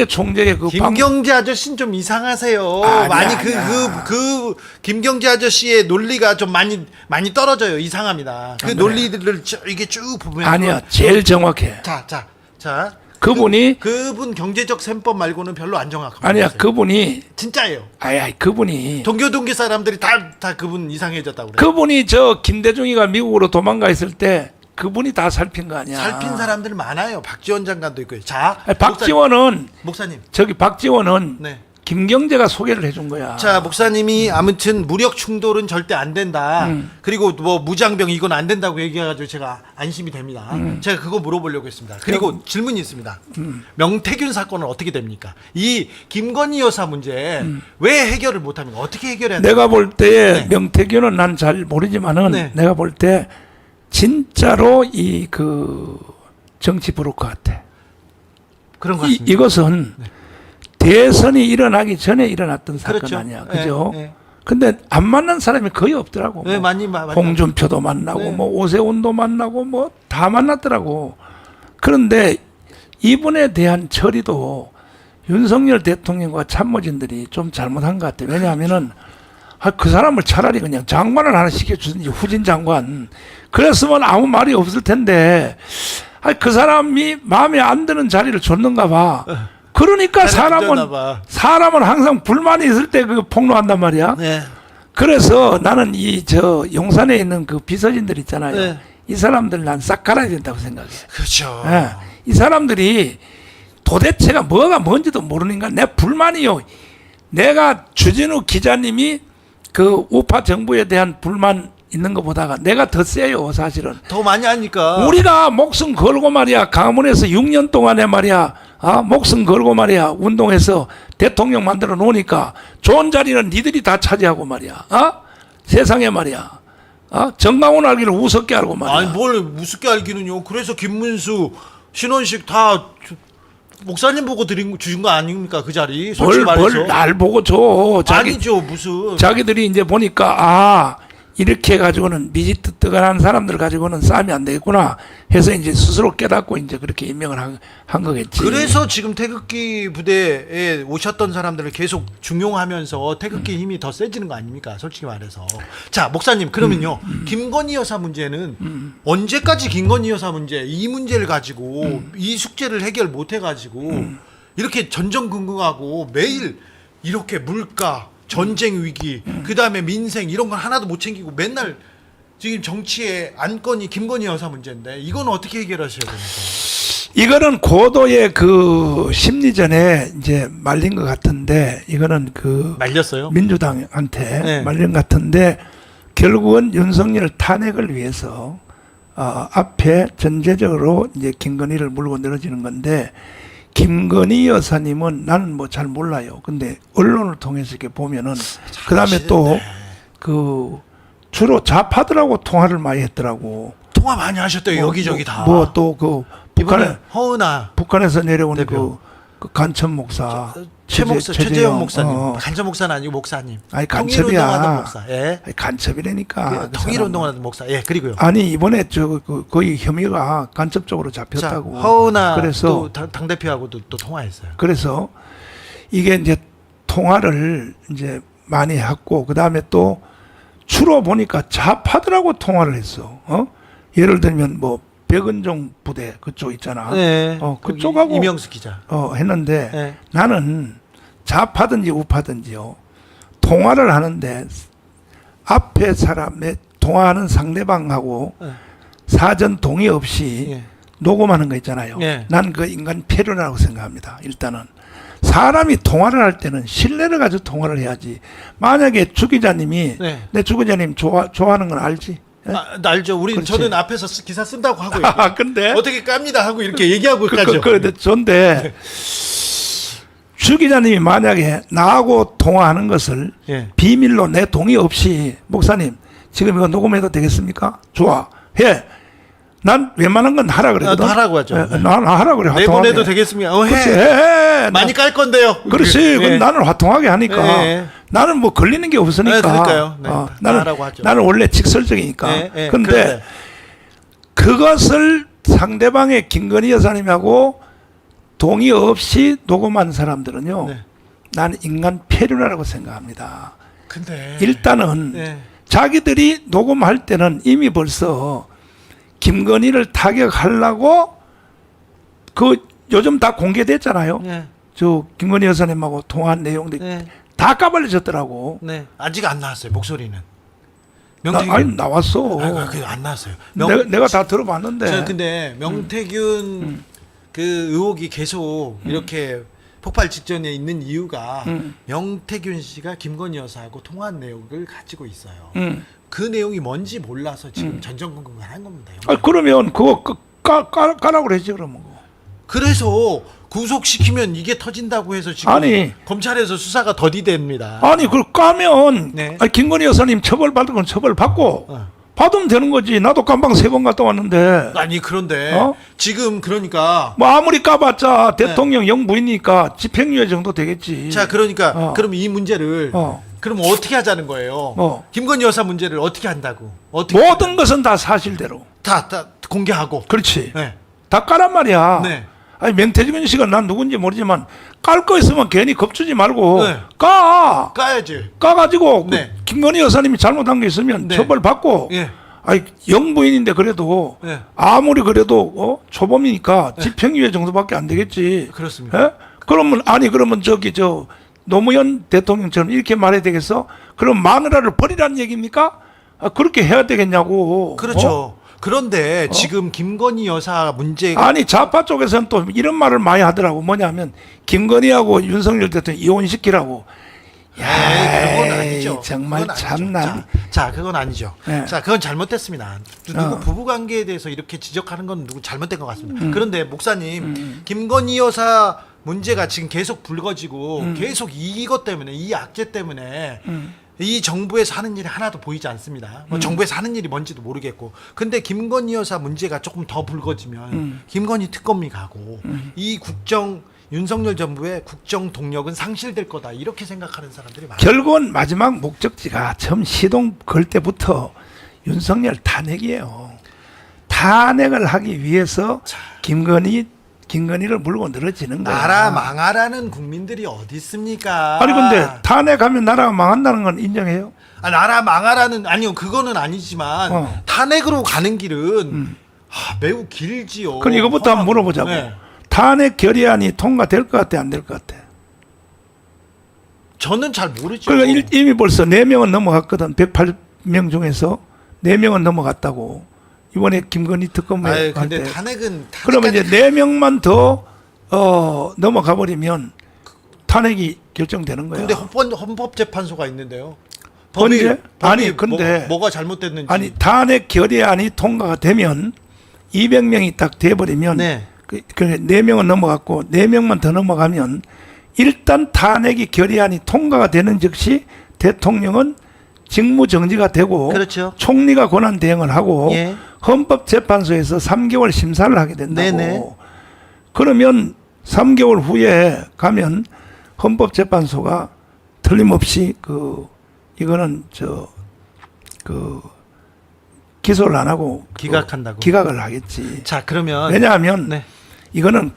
A: 총재의 그
B: 김경재 아저씨는 좀 이상하세요.
A: 아니야,
B: 많이
A: 아니야.
B: 그 김경재 아저씨의 논리가 좀 많이 떨어져요. 이상합니다. 그 논리들을 이게 쭉 보면
A: 아니야 제일 정확해.
B: 자. 그분 경제적 셈법 말고는 별로 안 정확합니다.
A: 아니야 그분이
B: 진짜예요.
A: 그분이
B: 동교동계 사람들이 다 그분 이상해졌다고 그래요.
A: 그분이 저 김대중이가 미국으로 도망가 있을 때 그분이 다 살핀 거 아니야.
B: 살핀 사람들 많아요. 박지원 장관도 있고요. 자,
A: 박지원은
B: 목사님.
A: 박지원은
B: 네.
A: 김경재가 소개를 해준 거야.
B: 자, 목사님이 아무튼 무력 충돌은 절대 안 된다. 그리고 뭐 무장병 이건 안 된다고 얘기해가지고 제가 안심이 됩니다. 제가 그거 물어보려고 했습니다. 그리고 질문이 있습니다. 명태균 사건은 어떻게 됩니까? 이 김건희 여사 문제 왜 해결을 못합니까? 어떻게 해결해야 돼요?
A: 내가 볼 때
B: 네.
A: 명태균은 난 잘 모르지만은
B: 네.
A: 내가 볼 때 진짜로 이 그 정치 브로커 같아.
B: 그런 것 같습니다.
A: 이것은 대선이 일어나기 전에 일어났던 사건
B: 그렇죠.
A: 아니야. 그죠?
B: 네.
A: 근데 안 만난 사람이 거의 없더라고.
B: 네,
A: 뭐
B: 많이
A: 홍준표도 만나고
B: 네.
A: 뭐 오세훈도 만나고 뭐 다 만났더라고. 그런데 이분에 대한 처리도 윤석열 대통령과 참모진들이 좀 잘못한 것 같아. 왜냐하면은 그 사람을 차라리 그냥 장관을 하나 시켜주든지 후진 장관. 그랬으면 아무 말이 없을 텐데 그 사람이 마음에 안 드는 자리를 줬는가 봐. 그러니까 사람은 항상 불만이 있을 때 그 폭로한단 말이야.
B: 네.
A: 그래서 나는 용산에 있는 그 비서진들 있잖아요.
B: 네.
A: 이 사람들 난 싹 갈아야 된다고 생각해.
B: 그렇죠.
A: 예. 이 사람들이 도대체가 뭐가 뭔지도 모르니까 내 불만이요. 내가 주진우 기자님이 그 우파 정부에 대한 불만 있는 것보다가 내가 더 세요, 사실은.
B: 더 많이 하니까.
A: 우리가 목숨 걸고 말이야, 강원에서 6년 동안에 말이야, 목숨 걸고 말이야, 운동해서 대통령 만들어 놓으니까 좋은 자리는 니들이 다 차지하고 말이야, 세상에 말이야, 정강훈 알기를 우습게 알고 말이야.
B: 아니 뭘 우습게 알기는요. 그래서 김문수, 신원식 다 목사님 보고 주신 거 아닙니까? 그 자리. 솔직히 말해서.
A: 뭘 날 보고 줘.
B: 아니죠, 무슨.
A: 자기들이 이제 보니까 이렇게 해가지고는 미지뜨뜨한 사람들 가지고는 싸움이 안 되겠구나 해서 이제 스스로 깨닫고 이제 그렇게 임명을 한 거겠지.
B: 그래서 지금 태극기 부대에 오셨던 사람들을 계속 중용하면서 태극기 힘이 더 세지는 거 아닙니까? 솔직히 말해서. 자, 목사님, 그러면요. 김건희 여사 문제는 언제까지 김건희 여사 문제, 이 문제를 가지고 이 숙제를 해결 못 해가지고 이렇게 전전긍긍하고 매일 이렇게 물가, 전쟁 위기, 그 다음에 민생 이런 건 하나도 못 챙기고 맨날 지금 정치의 안건이 김건희 여사 문제인데 이건 어떻게 해결하셔야 됩니까?
A: 이거는 고도의 그 심리전에 이제 말린 것 같은데 이거는 그
B: 말렸어요?
A: 민주당한테
B: 네.
A: 말린 것 같은데 결국은 윤석열 탄핵을 위해서 앞에 전제적으로 이제 김건희를 물고 늘어지는 건데 김건희 여사님은 나는 뭐 잘 몰라요. 근데 언론을 통해서 이렇게 보면은 그 다음에 또 그 주로 좌파들하고 통화를 많이 했더라고.
B: 통화 많이 하셨대요. 여기저기 다.
A: 뭐 또 그
B: 이번에 허은아
A: 북한에서 내려온
B: 대표.
A: 그 간첩 목사
B: 최재형 목사님. 간첩 목사는 아니고 목사님.
A: 아니
B: 통일운동하던
A: 간첩이야.
B: 목사. 예.
A: 아니, 간첩이라니까. 그
B: 통일운동하던 목사. 예. 그리고요.
A: 아니 이번에 거의 혐의가 간첩적으로
B: 자,
A: 잡혔다고.
B: 허은아
A: 그래서
B: 당 대표하고도 또 통화했어요.
A: 그래서 이게 이제 통화를 이제 많이 했고 그 다음에 또 주로 보니까 좌파들하고 통화를 했어. 예를 들면 뭐 백은종 부대 그쪽 있잖아.
B: 네.
A: 그쪽하고
B: 이명수 기자.
A: 했는데
B: 네.
A: 나는 좌파든지 우파든지요 통화를 하는데 앞에 사람의 통화하는 상대방하고
B: 네.
A: 사전 동의 없이
B: 예.
A: 녹음하는 거 있잖아요.
B: 예.
A: 난 그 인간 폐륜이라고 생각합니다. 일단은 사람이 통화를 할 때는 신뢰를 가지고 통화를 해야지. 만약에 주 기자님이
B: 네.
A: 내 주 기자님 좋아하는 건 알지? 예?
B: 알죠. 우리
A: 그렇지.
B: 저는 앞에서 기사 쓴다고 하고
A: 아, 근데
B: 어떻게 깝니다 하고 이렇게 얘기하고 있까죠.
A: 그런데 주 기자님이 만약에 나하고 통화하는 것을
B: 예.
A: 비밀로 내 동의 없이 목사님 지금 이거 녹음해도 되겠습니까? 좋아. 해. 난 웬만한 건 하라 그러거든.
B: 하라고 하죠.
A: 예, 난 하라 그래.
B: 내보내도
A: 화통하게.
B: 되겠습니까?
A: 그렇지.
B: 해.
A: 해.
B: 많이 깔 건데요.
A: 그렇지.
B: 예.
A: 그건 나는 화통하게 하니까.
B: 예.
A: 나는 뭐 걸리는 게 없으니까.
B: 네, 그러니까요. 네, 다
A: 나는
B: 하라고 하죠.
A: 나는 원래 직설적이니까.
B: 예, 예.
A: 근데
B: 그런데
A: 그것을 상대방의 김건희 여사님하고 동의 없이 녹음한 사람들은요.
B: 네.
A: 나는 인간 폐륜이라고 생각합니다.
B: 근데
A: 일단은
B: 예.
A: 자기들이 녹음할 때는 이미 벌써 김건희를 타격하려고 그 요즘 다 공개됐잖아요.
B: 네.
A: 저 김건희 여사님하고 통화한 내용들이
B: 네.
A: 다 까발려졌더라고.
B: 네. 아직 안 나왔어요. 목소리는.
A: 아니 나왔어.
B: 안 나왔어요.
A: 내가 다 들어봤는데.
B: 저 근데 명태균 그 의혹이 계속 이렇게 폭발 직전에 있는 이유가 명태균 씨가 김건희 여사하고 통화한 내용을 가지고 있어요. 그 내용이 뭔지 몰라서 지금 전전긍긍을 한 겁니다.
A: 그러면 그거 까라고 그러지 그러면.
B: 그래서 구속시키면 이게 터진다고 해서 지금
A: 아니.
B: 검찰에서 수사가 더디됩니다.
A: 아니 그걸 까면
B: 네.
A: 아니, 김건희 여사님 처벌받을 건 처벌받고 받으면 되는 거지. 나도 감방 3번 갔다 왔는데.
B: 아니 그런데
A: 어?
B: 지금 그러니까
A: 뭐 아무리 까봤자 대통령 영부인이니까 집행유예 정도 되겠지.
B: 자 그러니까
A: 그럼
B: 이 문제를 그럼 어떻게 하자는 거예요? 김건희 여사 문제를 어떻게 한다고? 어떻게
A: 모든 것은 다 사실대로.
B: 다 공개하고.
A: 그렇지.
B: 네.
A: 다 까란 말이야.
B: 네.
A: 아니 명태균 씨가 난 누군지 모르지만 깔 거 있으면 괜히 겁주지 말고
B: 네. 까야지.
A: 까가지고
B: 네.
A: 그 김건희 여사님이 잘못한 게 있으면
B: 네.
A: 처벌받고.
B: 예.
A: 아니 영부인인데 그래도
B: 네.
A: 아무리 그래도 초범이니까 집행유예 정도밖에 안 되겠지.
B: 그렇습니다.
A: 예? 그러면 저기 저 노무현 대통령처럼 이렇게 말해야 되겠어? 그럼 마누라를 버리라는 얘기입니까? 그렇게 해야 되겠냐고.
B: 그렇죠. 그런데 지금 김건희 여사 문제가
A: 아니 좌파 쪽에서는 또 이런 말을 많이 하더라고. 뭐냐면 김건희하고 윤석열 대통령 이혼시키라고.
B: 그런 건 아니죠.
A: 정말
B: 그건 아니죠.
A: 참나.
B: 자, 그건 아니죠.
A: 네.
B: 자, 그건 잘못됐습니다. 누구 부부 관계에 대해서 이렇게 지적하는 건 누구 잘못된 것 같습니다. 그런데 목사님, 김건희 여사 문제가 지금 계속 불거지고 계속 이것 때문에 이 악재 때문에 이 정부에서 하는 일이 하나도 보이지 않습니다. 뭐 정부에서 하는 일이 뭔지도 모르겠고. 근데 김건희 여사 문제가 조금 더 불거지면 김건희 특검이 가고 이 윤석열 정부의 국정 동력은 상실될 거다. 이렇게 생각하는 사람들이 많아요.
A: 결국은 마지막 목적지가 처음 시동 걸 때부터 윤석열 탄핵이에요. 탄핵을 하기 위해서 김건희를 물고 늘어지는 거야.
B: 나라 망하라는 국민들이 어디 있습니까?
A: 아니 근데 탄핵하면 나라가 망한다는 건 인정해요?
B: 나라 망하라는 아니요 그거는 아니지만 탄핵으로 가는 길은 매우 길지요.
A: 그럼 이거부터 한번 물어보자고.
B: 네.
A: 탄핵 결의안이 통과될 것 같아, 안 될 것 같아?
B: 저는 잘 모르죠.
A: 그러니까 이미 벌써 4명은 넘어갔거든. 108명 중에서 4명은 넘어갔다고. 이번에 김건희 특검에 할
B: 근데
A: 때.
B: 탄핵은
A: 그러면 이제 4명만 더 넘어가 버리면 탄핵이 결정되는 거야.
B: 근데 헌법재판소가 있는데요.
A: 언제? 아니 근데
B: 뭐가 잘못됐는지.
A: 아니 탄핵 결의안이 통과가 되면 200명이 딱 돼버리면
B: 네.
A: 그 4명은 넘어갔고 4명만 더 넘어가면 일단 탄핵이 결의안이 통과가 되는 즉시 대통령은 직무 정지가 되고
B: 그렇죠.
A: 총리가 권한 대행을 하고
B: 예.
A: 헌법재판소에서 3개월 심사를 하게 된다고.
B: 네네.
A: 그러면 3개월 후에 가면 헌법재판소가 틀림없이 이거는 기소를 안 하고
B: 기각한다고.
A: 기각을 하겠지.
B: 자 그러면
A: 왜냐하면
B: 네.
A: 이거는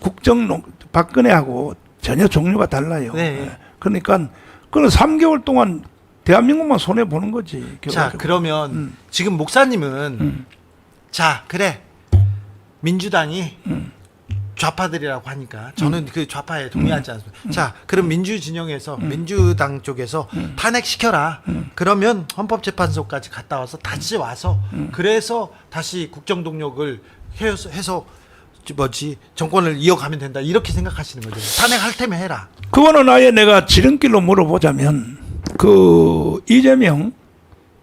A: 박근혜하고 전혀 종류가 달라요.
B: 네.
A: 그러니까 그건 3개월 동안 대한민국만 손해 보는 거지.
B: 자
A: 결과적으로.
B: 그러면 지금 목사님은 자 그래 민주당이 좌파들이라고 하니까 저는 그 좌파에 동의하지 않습니다. 자 그럼 민주 진영에서 민주당 쪽에서 탄핵시켜라. 그러면 헌법재판소까지 갔다 와서 다시 와서 그래서 다시 국정 동력을 해서 정권을 이어가면 된다 이렇게 생각하시는 거죠. 탄핵할 테면 해라.
A: 그거는 아예 내가 지름길로 물어보자면 그 이재명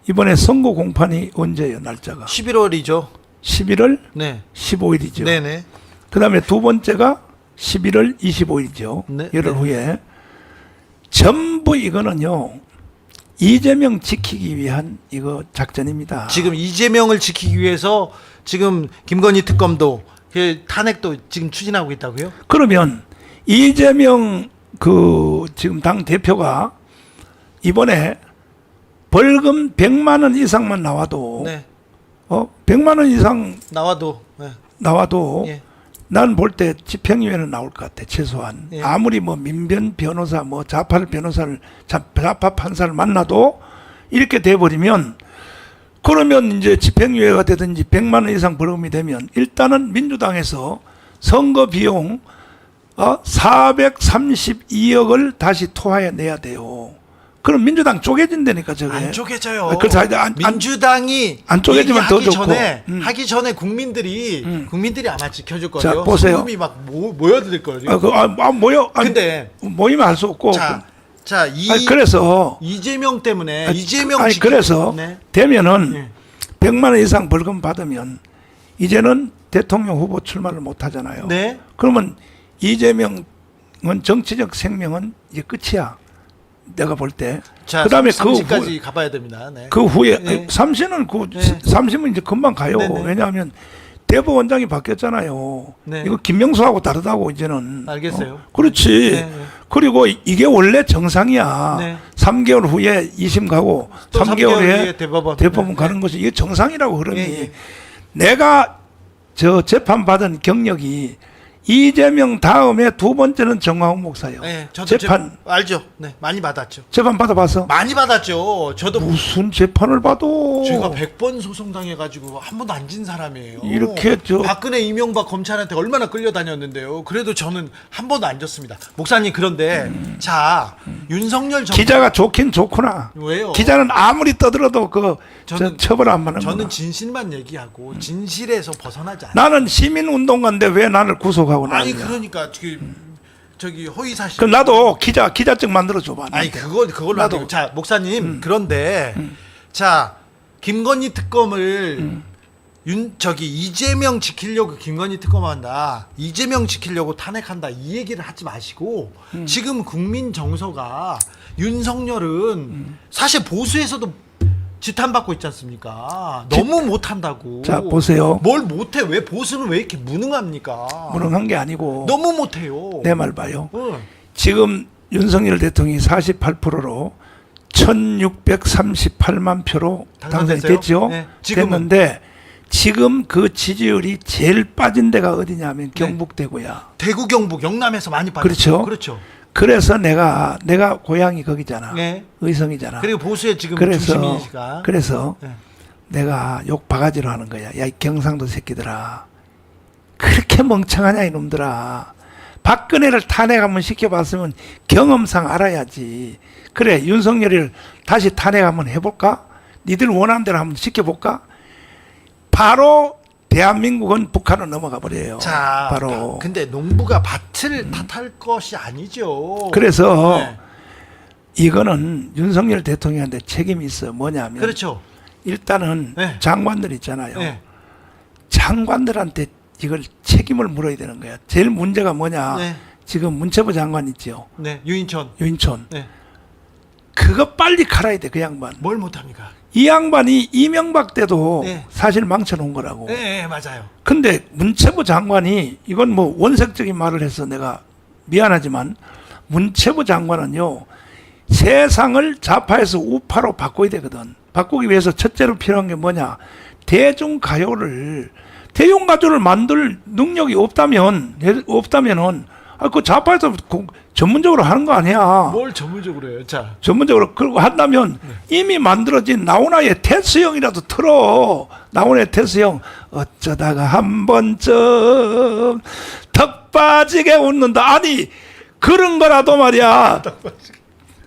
A: 이번에 선거 공판이 언제예요? 날짜가
B: 11월이죠.
A: 11월
B: 네.
A: 15일이죠.
B: 네네.
A: 그다음에 두 번째가 11월 25일이죠.
B: 네,
A: 열흘
B: 네.
A: 후에 전부 이거는요 이재명 지키기 위한 이거 작전입니다.
B: 지금 이재명을 지키기 위해서 지금 김건희 특검도 그 탄핵도 지금 추진하고 있다고요?
A: 그러면 이재명 그 지금 당 대표가 이번에 벌금 100만 원 이상만 나와도
B: 네.
A: 100만 원 이상
B: 나와도 네.
A: 나와도
B: 예.
A: 난 볼 때 집행유예는 나올 것 같아 최소한.
B: 예.
A: 아무리 뭐 민변 변호사 뭐 좌파 변호사를 좌파 판사를 만나도 이렇게 돼버리면 그러면 이제 집행유예가 되든지 100만 원 이상 벌금이 되면 일단은 민주당에서 선거 비용 432억을 다시 토하해 내야 돼요. 그럼 민주당 쪼개진다니까 저게.
B: 안 쪼개져요.
A: 그래서 안
B: 민주당이
A: 안 쪼개지면 더
B: 얘기하기
A: 좋고.
B: 전에 하기 전에 국민들이 아마 지켜줄 거예요.
A: 자, 보세요.
B: 소금이 막 모여들 거예요. 근데
A: 모이면 할 수 없고.
B: 그래서 이재명 때문에
A: 그래서
B: 네.
A: 되면은
B: 네.
A: 100만 원 이상 벌금 받으면 이제는 대통령 후보 출마를 못 하잖아요.
B: 네.
A: 그러면 이재명은 정치적 생명은 이제 끝이야. 내가 볼 때.
B: 자,
A: 그다음에
B: 삼시까지 가봐야 됩니다. 네.
A: 그 후에
B: 네.
A: 삼시는
B: 네.
A: 삼시면 이제 금방 가요.
B: 네, 네.
A: 왜냐하면 대법원장이 바뀌었잖아요.
B: 네.
A: 이거 김명수하고 다르다고 이제는.
B: 알겠어요.
A: 그렇지.
B: 네, 네.
A: 그리고 이게 원래 정상이야.
B: 네.
A: 3개월 후에 2심 가고
B: 또
A: 3개월 후에
B: 후에 대법원.
A: 가는 것이 이게 정상이라고 흐름이.
B: 예, 예.
A: 내가 저 재판 받은 경력이 이재명 다음에 두 번째는 정광훈 목사예요.
B: 네, 저도
A: 재판
B: 알죠. 네, 많이 받았죠.
A: 재판 받아봤어?
B: 많이 받았죠. 저도
A: 무슨 재판을 봐도
B: 제가 100번 소송 당해가지고 한 번도 안 진 사람이에요.
A: 이렇게
B: 박근혜, 이명박 검찰한테 얼마나 끌려다녔는데요. 그래도 저는 한 번도 안 졌습니다. 목사님 그런데 자 윤석열 정부
A: 기자가 좋긴 좋구나.
B: 왜요?
A: 기자는 아무리 떠들어도 처벌 안 받는 거야.
B: 저는 진실만 얘기하고 진실에서 벗어나지 않아요.
A: 나는 시민운동가인데 왜 나를 구속하고
B: 아니
A: 나냐.
B: 그러니까 저기 허위 사실.
A: 그럼 나도 기자증 만들어 줘봐.
B: 아니 그걸로 나도. 자 목사님 그런데 자 김건희 특검을 이재명 지키려고 김건희 특검한다. 이재명 지키려고 탄핵한다. 이 얘기를 하지 마시고 지금 국민 정서가 윤석열은 사실 보수에서도 지탄받고 있지 않습니까? 너무 못한다고.
A: 자 보세요.
B: 뭘 못해? 왜 보수는 왜 이렇게 무능합니까?
A: 무능한 게 아니고
B: 너무 못해요.
A: 내 말 봐요.
B: 응.
A: 지금 윤석열 대통령이 48%로 1638만 표로 당선이
B: 당선됐어요?
A: 됐죠.
B: 네, 지금은.
A: 됐는데 지금 그 지지율이 제일 빠진 데가 어디냐면 경북대구야.
B: 대구, 경북, 영남에서 많이 받았죠.
A: 그렇죠.
B: 그렇죠.
A: 그래서 내가 고향이 거기잖아.
B: 네.
A: 의성이잖아.
B: 그리고 보수의 지금
A: 그래서
B: 중심이니까.
A: 네.
B: 네.
A: 내가 욕 바가지로 하는 거야. 야, 이 경상도 새끼들아. 그렇게 멍청하냐 이놈들아. 박근혜를 탄핵 한번 시켜봤으면 경험상 알아야지. 그래 윤석열을 다시 탄핵 한번 해볼까? 니들 원하는 대로 한번 시켜볼까? 바로 대한민국은 북한으로 넘어가 버려요.
B: 자,
A: 바로.
B: 근데 농부가 밭을 탓할 것이 아니죠.
A: 그래서
B: 네.
A: 이거는 윤석열 대통령한테 책임이 있어. 뭐냐면
B: 그렇죠.
A: 일단은
B: 네.
A: 장관들 있잖아요.
B: 네.
A: 장관들한테 이걸 책임을 물어야 되는 거야. 제일 문제가 뭐냐?
B: 네.
A: 지금 문체부 장관 있죠.
B: 네, 유인촌.
A: 네. 그거 빨리 갈아야 돼, 그 양반.
B: 뭘 못합니까?
A: 이 양반이 이명박 때도
B: 네.
A: 사실 망쳐놓은 거라고.
B: 네, 맞아요.
A: 근데 문체부 장관이 이건 뭐 원색적인 말을 해서 내가 미안하지만 문체부 장관은요 세상을 좌파에서 우파로 바꿔야 되거든. 바꾸기 위해서 첫째로 필요한 게 뭐냐? 대중가요를 만들 능력이 없다면은 그 좌파에서 전문적으로 하는 거 아니야.
B: 뭘 전문적으로 해요? 자,
A: 전문적으로 그러고 한다면 이미 만들어진 나훈아의 테스형이라도 틀어. 나훈아의 테스형 어쩌다가 한 번쯤 턱 빠지게 웃는다. 아니 그런 거라도 말이야.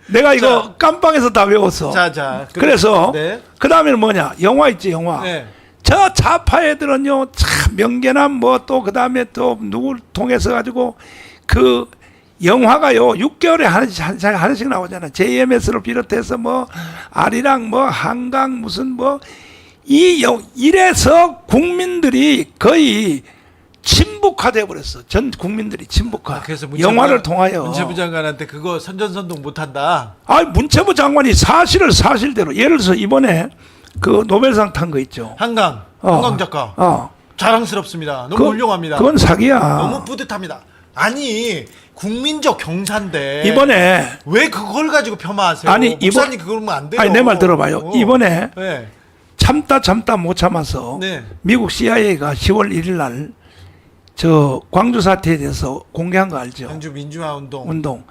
A: 내가 이거 깜빵에서 다 외웠어.
B: 자,
A: 그래서
B: 네.
A: 그 다음에는 뭐냐? 영화 있지 영화.
B: 네.
A: 저 좌파 애들은요 참 명계남 뭐 또 그다음에 또 누구 통해서 가지고 그 영화가요 6개월에 하나씩 나오잖아. JMS를 비롯해서 뭐 아리랑 뭐 한강 무슨 뭐 이래서 국민들이 거의 친북화돼 버렸어. 전 국민들이 친북화.
B: 그래서
A: 영화를 통하여.
B: 문체부 장관한테 그거 선전선동 못한다.
A: 문체부 장관이 사실을 사실대로 예를 들어서 이번에 그 노벨상 탄 거 있죠.
B: 한강 작가 자랑스럽습니다. 너무 훌륭합니다.
A: 그건 사기야.
B: 너무 뿌듯합니다. 아니 국민적 경사인데
A: 이번에
B: 왜 그걸 가지고 폄하하세요?
A: 아니,
B: 목사님 그러면 안 돼요.
A: 아니 내 말 들어봐요. 이번에
B: 네.
A: 참다 못 참아서
B: 네.
A: 미국 CIA가 10월 1일 날 저 광주 사태에 대해서 공개한 거 알죠?
B: 광주 민주화 운동.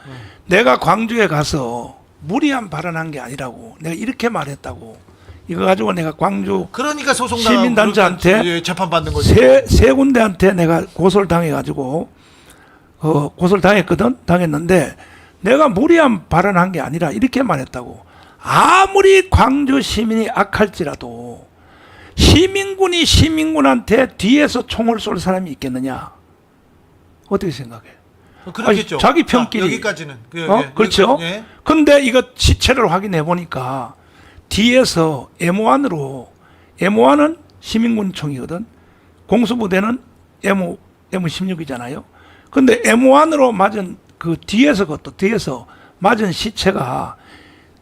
A: 내가 광주에 가서 무리한 발언한 게 아니라고 내가 이렇게 말했다고. 이거 가지고 내가 광주
B: 그러니까
A: 시민단체한테
B: 재판 받는 거죠.
A: 세 군데한테 내가 고소를 당해가지고 고소를 당했는데 내가 무리한 발언한 게 아니라 이렇게 말했다고. 아무리 광주 시민이 악할지라도 시민군이 시민군한테 뒤에서 총을 쏠 사람이 있겠느냐? 어떻게 생각해?
B: 그렇겠죠.
A: 자기 편끼리.
B: 여기까지는.
A: 그렇죠.
B: 예.
A: 근데 이거 시체를 확인해 보니까 뒤에서 M1은 시민군총이거든. 공수부대는 M16이잖아요. 근데 M1으로 맞은 그 뒤에서 맞은 시체가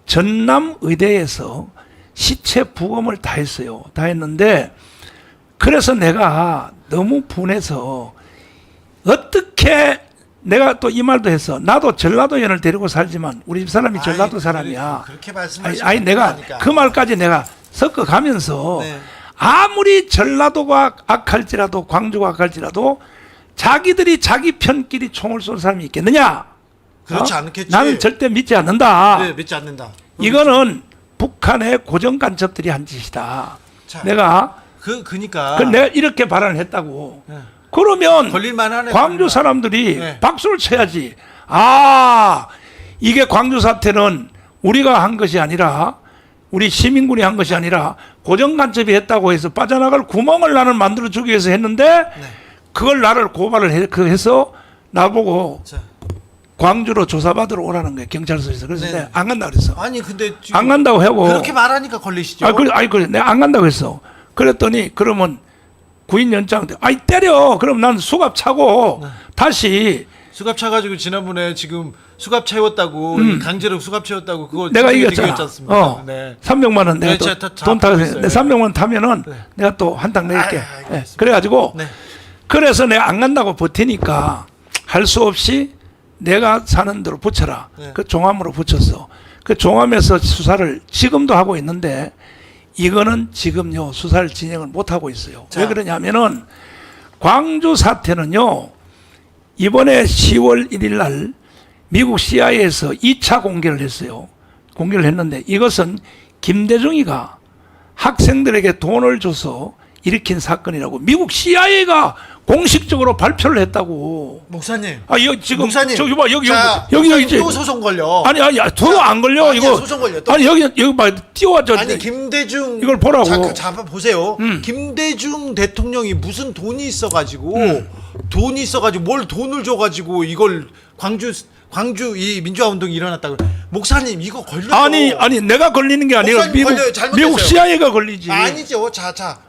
A: 전남 의대에서 시체 부검을 다 했어요. 다 했는데 그래서 내가 너무 분해서 어떻게 내가 또 이 말도 했어. 나도 전라도연을 데리고 살지만 우리 집 사람이 전라도 사람이야.
B: 그렇게 말씀하시면
A: 아니 내가 그 말까지 내가 섞어가면서
B: 네.
A: 아무리 전라도가 악할지라도 광주가 악할지라도 자기들이 자기 편끼리 총을 쏜 사람이 있겠느냐?
B: 그렇지 않겠지.
A: 나는 절대 믿지 않는다.
B: 네, 믿지 않는다.
A: 이거는 북한의 고정 간첩들이 한 짓이다.
B: 자,
A: 내가
B: 그니까
A: 내가 이렇게 발언을 했다고.
B: 네.
A: 그러면
B: 걸릴만하네.
A: 광주 사람들이
B: 네.
A: 박수를 쳐야지. 이게 광주 사태는 우리가 한 것이 아니라 우리 시민군이 한 것이 아니라 고정 간첩이 했다고 해서 빠져나갈 구멍을 나는 만들어 주기 위해서 했는데
B: 네.
A: 그걸 나를 고발을 해서 나보고
B: 자,
A: 광주로 조사받으러 오라는 거예요. 경찰서에서. 그래서
B: 네.
A: 내가 안 간다 그랬어.
B: 아니 근데 지금
A: 안 간다고 하고.
B: 그렇게 말하니까 걸리시죠.
A: 그래. 내가 안 간다고 했어. 그랬더니 그러면 구인 연장 때려. 그럼 난 수갑 차고 다시
B: 수갑 차가지고 지난번에 지금 수갑 채웠다고 강제로 수갑 채웠다고 그거
A: 내가 이겼잖아.
B: 않습니까? 네.
A: 300만 원 내가
B: 네, 제가
A: 돈 타고
B: 있어요.
A: 내 300만 원 타면은 내가 또 한탕 낼게.
B: 알겠습니다.
A: 그래가지고
B: 네.
A: 그래서 내가 안 간다고 버티니까 할 수 없이 내가 사는 대로 붙여라.
B: 네.
A: 그 종암으로 붙였어. 그 종암에서 수사를 지금도 하고 있는데 이거는 지금요 수사를 진행을 못 하고 있어요.
B: 자.
A: 왜 그러냐면은 광주 사태는요 이번에 10월 1일 날 미국 CIA에서 2차 공개를 했어요. 공개를 했는데 이것은 김대중이가 학생들에게 돈을 줘서 일으킨 사건이라고 미국 CIA가 공식적으로 발표를 했다고.
B: 목사님.
A: 여기 지금
B: 목사님.
A: 저기 봐 여기
B: 자,
A: 여기
B: 또 소송 걸려.
A: 아니 저도 안 걸려
B: 아니야,
A: 이거.
B: 소송 걸려. 또.
A: 아니 여기 봐 띄워줘.
B: 아니 김대중
A: 이걸 보라고.
B: 잡아 보세요. 김대중 대통령이 무슨 돈이 있어가지고 뭘 돈을 줘가지고 이걸 광주 이 민주화 운동이 일어났다고. 목사님 이거 걸려.
A: 아니 내가 걸리는 게 아니라
B: 목사님 걸려요. 잘못했어요.
A: 미국 CIA가 걸리지.
B: 아니죠. 자.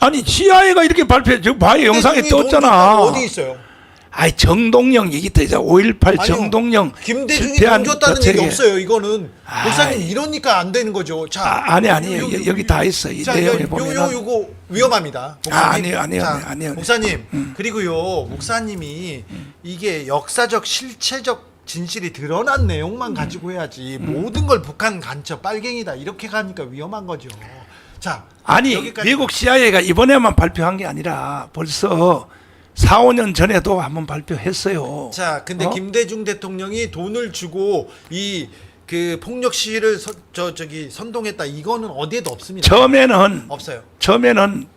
A: 아니 CIA가 이렇게 발표해. 저 봐요 영상에 떴잖아.
B: 어디 있어요?
A: 정동영 얘기 때죠. 5.18 정동영
B: 김대중이
A: 실패한
B: 돈 줬다는
A: 저책에.
B: 얘기 없어요. 이거는 목사님 이러니까 안 되는 거죠. 자,
A: 아니 여기 다 있어. 이 내용에 보면.
B: 요거 위험합니다. 목사님.
A: 아니에요.
B: 자,
A: 아니에요.
B: 목사님 그리고요 목사님이 이게 역사적 실체적 진실이 드러난 내용만 가지고 해야지 모든 걸 북한 간첩 빨갱이다 이렇게 가니까 위험한 거죠. 자, 여기까지.
A: 미국 CIA가 이번에만 발표한 게 아니라 벌써 4, 5년 전에도 한번 발표했어요.
B: 자, 근데 김대중 대통령이 돈을 주고 그 폭력 시위를 선동했다. 이거는 어디에도 없습니다.
A: 처음에는
B: 없어요.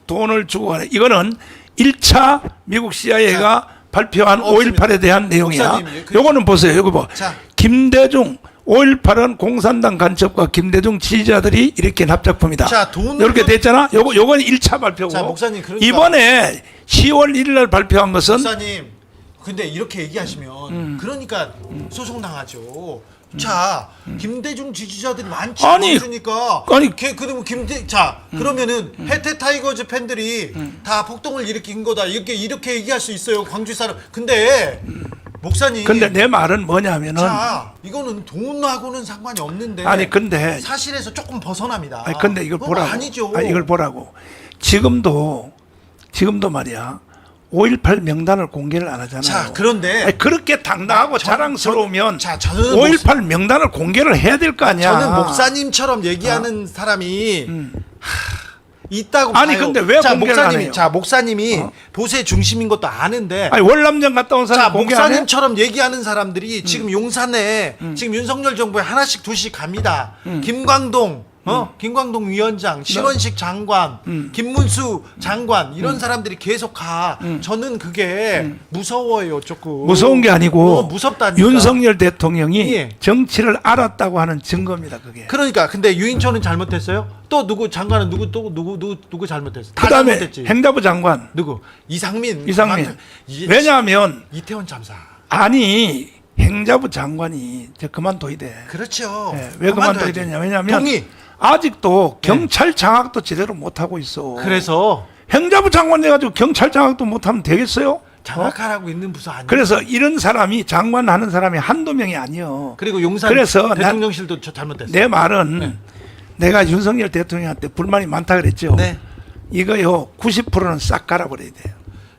A: 돈을 주고 하는 이거는 1차 미국 CIA가 발표한
B: 없습니다.
A: 5.18에 대한 내용이야.
B: 목사님,
A: 요거는 보세요. 여기 봐.
B: 자.
A: 김대중 5.18은 공산당 간첩과 김대중 지지자들이 일으킨 합작품이다.
B: 자, 돈을
A: 이렇게 됐잖아. 요건 1차 발표고.
B: 자, 목사님, 그러니까
A: 이번에 10월 1일 날 발표한 것은
B: 목사님, 근데 이렇게 얘기하시면 그러니까 소송 당하죠. 자, 김대중 지지자들이 많지
A: 아니,
B: 않으니까
A: 아니,
B: 그러면 그러면은 해태 타이거즈 팬들이 다 폭동을 일으킨 거다 이렇게 얘기할 수 있어요, 광주 사람. 근데 목사님,
A: 근데 내 말은 뭐냐면은
B: 자, 이거는 돈하고는 상관이 없는데
A: 아니 근데
B: 사실에서 조금 벗어납니다.
A: 아니 근데 이걸
B: 그건
A: 보라고.
B: 아니죠.
A: 아니, 이걸 보라고. 지금도 말이야. 5.18 명단을 공개를 안 하잖아요.
B: 자, 그런데
A: 아니, 그렇게 당당하고 자랑스러우면
B: 저는
A: 5.18 명단을 공개를 해야 될 거 아니야.
B: 저는 목사님처럼 얘기하는 사람이 있다고
A: 아니,
B: 봐요.
A: 근데 왜 공개를 안 해요?
B: 목사님이 보수의 중심인 것도 아는데
A: 아니 월남전 갔다 온 사람 공개 안 해?
B: 목사님처럼 얘기하는 사람들이 지금 용산에 지금 윤석열 정부에 하나씩 둘씩 갑니다. 김광동 김광동 위원장, 신원식 장관, 김문수 장관 이런 사람들이 계속 가. 저는 그게 무서워요, 조금.
A: 무서운 게 아니고
B: 무섭다니까.
A: 윤석열 대통령이
B: 예.
A: 정치를 알았다고 하는 증거입니다, 그게.
B: 그러니까 근데 유인철은 잘못했어요? 또 누구 장관은 누구 잘못했어? 다
A: 그다음에
B: 잘못했지.
A: 행자부 장관
B: 누구? 이상민.
A: 왜냐하면
B: 이태원 참사.
A: 아니 행자부 장관이 이제 그만둬야 돼.
B: 그렇죠.
A: 예, 왜 그만둬야 되냐? 왜냐하면
B: 동의.
A: 아직도 경찰 장악도 제대로 못 하고 있어.
B: 그래서
A: 행자부 장관 돼가지고 경찰 장악도 못하면 되겠어요?
B: 장악하라고 있는 부서 아니에요.
A: 그래서 이런 사람이 장관하는 사람이 한두 명이 아니요.
B: 그리고 용산
A: 그래서
B: 대통령실도 잘못됐어요.
A: 내 말은 내가 윤석열 대통령한테 불만이 많다 그랬죠.
B: 네.
A: 이거요 90%는 싹 갈아버려야 돼요.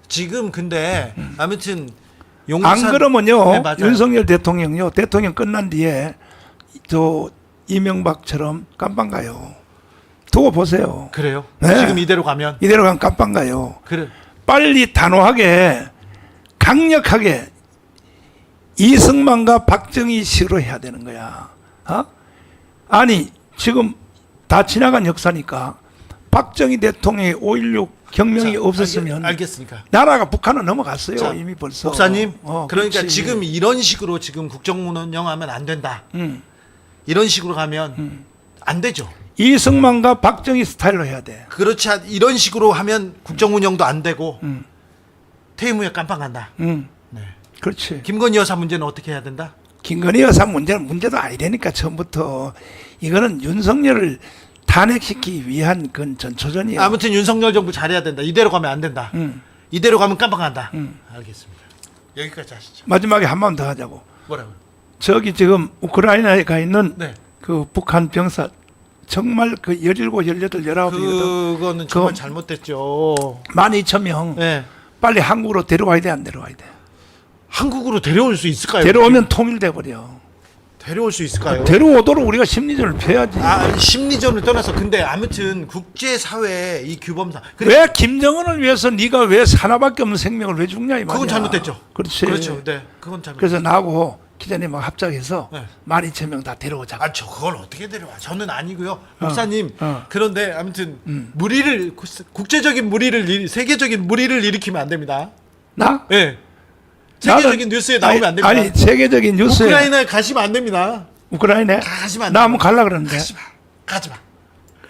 B: 지금 근데 아무튼 용산
A: 안 그러면요
B: 네, 맞아요.
A: 윤석열 대통령 끝난 뒤에 저 이명박처럼 깜빵 가요. 두고 보세요.
B: 그래요?
A: 네.
B: 지금 이대로 가면
A: 이대로 가면 깜빵 가요.
B: 그래.
A: 빨리 단호하게 강력하게 이승만과 박정희식으로 해야 되는 거야. 아니 지금 다 지나간 역사니까 박정희 대통령의 5.16 경명이 없었으면
B: 알겠으니까.
A: 나라가 북한은 넘어갔어요.
B: 자,
A: 이미 벌써.
B: 목사님, 그러니까
A: 그렇지.
B: 지금 이런 식으로 지금 국정문 운영하면 안 된다. 이런 식으로 가면 안 되죠.
A: 이승만과 박정희 스타일로 해야 돼.
B: 그렇지 이런 식으로 하면 국정 운영도 안 되고 퇴임 후에 깜빵 간다.
A: 응.
B: 네.
A: 그렇지.
B: 김건희 여사 문제는 어떻게 해야 된다?
A: 김건희 여사 문제는 문제도 아니라니까 처음부터 이거는 윤석열을 탄핵시키기 위한 그건 전초전이에요.
B: 아무튼 윤석열 정부 잘해야 된다. 이대로 가면 안 된다. 이대로 가면 깜빵 간다. 알겠습니다. 여기까지 하시죠.
A: 마지막에 한 번 더 하자고.
B: 뭐라고요?
A: 저기 지금 우크라이나에 가 있는
B: 네.
A: 그 북한 병사 정말 그 17, 18, 19이거든.
B: 그거는 정말 잘못됐죠.
A: 12,000명
B: 네.
A: 빨리 한국으로 데려와야 돼, 안 데려와야 돼?
B: 한국으로 데려올 수 있을까요?
A: 데려오면 통일돼 버려.
B: 데려올 수 있을까요?
A: 데려오도록 우리가 심리전을 펴야지.
B: 심리전을 떠나서 근데 아무튼 국제사회 이 규범상
A: 왜 김정은을 위해서 네가 왜 하나밖에 없는 생명을 왜 죽냐 이 말이야.
B: 그건 잘못됐죠.
A: 그렇지.
B: 그렇죠. 네. 그건 잘못.
A: 그래서 나하고 기자님하고 합작해서
B: 네.
A: 12,000명 다 데려오자.
B: 저 그걸 어떻게 데려와? 저는 아니고요. 목사님.
A: 어.
B: 그런데 아무튼 무리를 국제적인 무리를 세계적인 무리를 일으키면 안 됩니다.
A: 나?
B: 예. 세계적인 뉴스에 나오면 안 됩니다.
A: 아니 세계적인 뉴스에
B: 우크라이나에 가시면 안 됩니다.
A: 우크라이나에
B: 가시면 안
A: 나 한번
B: 됩니다.
A: 갈라 그러는데
B: 가지 마.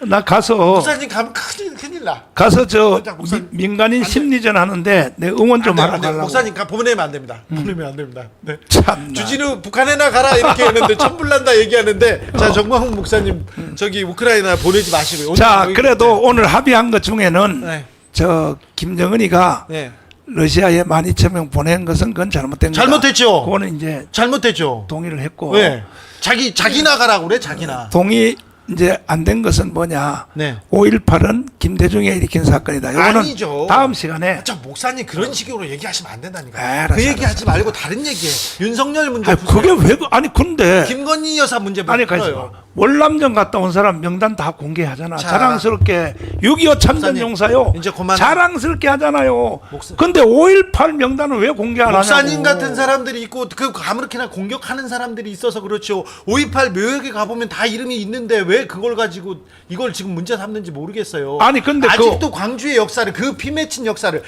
A: 나 가서
B: 목사님 가면 큰일 나.
A: 가서 저
B: 목사님.
A: 민간인
B: 안 돼.
A: 심리전 하는데 내 응원 좀 하러 가려고.
B: 목사님 보내면 안 됩니다. 보내면 안 됩니다. 네.
A: 참나.
B: 주진우 북한에나 가라 이렇게 했는데 천불난다 얘기하는데 자 정광훈 목사님 저기 우크라이나 보내지 마시고요. 오늘
A: 자
B: 여기-
A: 그래도 오늘 합의한 것 중에는
B: 네.
A: 저 김정은이가
B: 네.
A: 러시아에 12,000명 보낸 것은 그건 잘못된 거다.
B: 잘못했죠.
A: 그거는 이제
B: 잘못했죠.
A: 동의를 했고
B: 왜? 자기 나가라고 그래 자기나.
A: 동의 이제 안 된 것은 뭐냐?
B: 네.
A: 5.18은 김대중이 일으킨 사건이다. 이거는
B: 아니죠.
A: 다음 시간에
B: 자 목사님 그런 식으로 얘기하시면 안 된다니까.
A: 알았어,
B: 그 얘기하지
A: 알았어.
B: 말고 다른 얘기해. 윤석열 문제
A: 아니,
B: 푸세요.
A: 그게 왜 아니 근데
B: 김건희 여사 문제
A: 아니 가지
B: 풀어요.
A: 월남전 갔다 온 사람 명단 다 공개하잖아.
B: 자,
A: 자랑스럽게 6.25 참전
B: 목사님,
A: 용사요.
B: 이제 그만.
A: 자랑스럽게 하잖아요.
B: 목사-
A: 근데 5.18 명단을 왜 공개 안 하냐고.
B: 목사님 같은 사람들이 있고 그 아무렇게나 공격하는 사람들이 있어서 그렇죠. 5.28 묘역에 가보면 다 이름이 있는데 왜 그걸 가지고 이걸 지금 문제 삼는지 모르겠어요.
A: 아니, 근데
B: 아직도 광주의 역사를 그 피 맺힌 역사를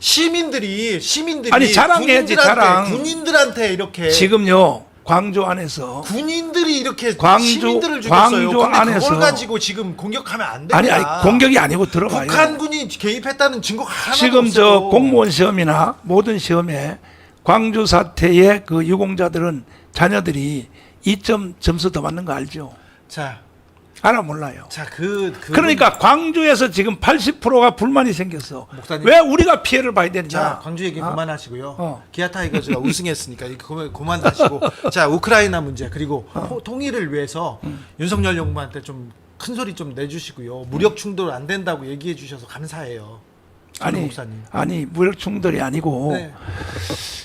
B: 시민들이
A: 아니, 자랑해야지,
B: 군인들한테,
A: 자랑.
B: 군인들한테 이렇게
A: 지금요 광주 안에서
B: 군인들이 이렇게
A: 광주-
B: 시민들을 죽였어요.
A: 광주
B: 근데
A: 안에서
B: 그걸 가지고 지금 공격하면 안 됩니다.
A: 아니 공격이 아니고 들어봐요.
B: 북한군이 개입했다는 증거가 하나도
A: 지금
B: 없어요.
A: 저 공무원 시험이나 모든 시험에 광주 사태의 그 유공자들은 자녀들이 2점 점수 더 받는 거 알죠?
B: 자,
A: 알아 몰라요. 그러니까 광주에서 지금 80%가 불만이 생겼어.
B: 목사님.
A: 왜 우리가 피해를 봐야 되냐?
B: 자, 광주 얘기
A: 어?
B: 그만하시고요. 기아 타이거즈가 우승했으니까 이거 그만하시고. 자, 우크라이나 문제 그리고 통일을 위해서 윤석열 정부한테 좀 큰 소리 좀 내주시고요. 무력 충돌 안 된다고 얘기해 주셔서 감사해요.
A: 아니,
B: 목사님.
A: 아니 무력 충돌이 아니고
B: 네.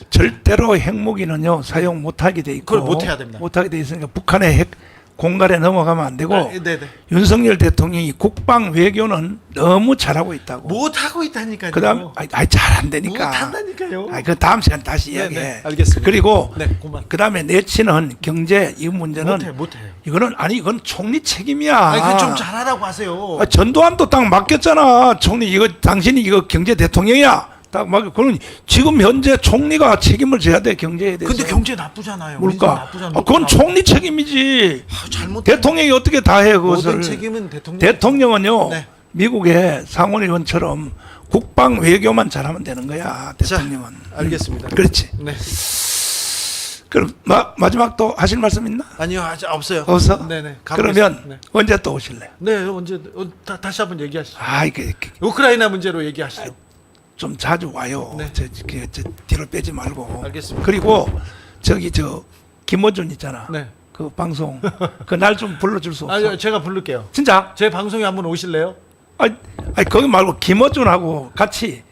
A: 절대로 핵무기는요 사용 못하게 돼 있고
B: 그걸 못해야 됩니다.
A: 못하게 돼 있으니까 북한의 핵 공갈에 넘어가면 안 되고
B: 네네.
A: 윤석열 대통령이 국방 외교는 너무 잘하고 있다고.
B: 못 하고 있다니까요.
A: 그다음 아니 잘 안 되니까.
B: 못 한다니까요.
A: 아니 그 다음 시간 다시
B: 네,
A: 이야기해.
B: 네, 알겠습니다.
A: 그리고
B: 네, 그만.
A: 그다음에 내치는 경제 이 문제는
B: 못해요.
A: 이거는 아니 이건 총리 책임이야.
B: 아니 그좀 잘하라고 하세요.
A: 전두환도 딱 맡겼잖아. 총리 이거 당신이 이거 경제 대통령이야. 딱 맡겨. 그럼 지금 현재 총리가 책임을 져야 돼 경제에 대해서.
B: 근데 경제 나쁘잖아요.
A: 뭘까?
B: 나쁘잖아요.
A: 그건 총리 책임이지.
B: 잘못
A: 대통령이 어떻게 다 해 그것을.
B: 모든 책임은 대통령.
A: 대통령은요.
B: 네.
A: 미국의 상원의원처럼 국방 외교만 잘하면 되는 거야. 대통령은.
B: 알겠습니다.
A: 그렇지.
B: 네.
A: 그럼 마지막 또 하실 말씀 있나?
B: 아니요, 아직 없어요.
A: 없어?
B: 네네.
A: 그러면
B: 네.
A: 언제 또 오실래요?
B: 네, 언제 다시 한번 얘기하시죠.
A: 아, 이게
B: 우크라이나 문제로 얘기하시죠.
A: 좀 자주 와요.
B: 네.
A: 저 뒤로 빼지 말고.
B: 알겠습니다.
A: 그리고 저기 김어준 있잖아.
B: 네.
A: 그 방송 그날 좀 불러줄 수 없어?
B: 제가 부를게요.
A: 진짜?
B: 제 방송에 한번 오실래요?
A: 아니 거기 말고 김어준하고 같이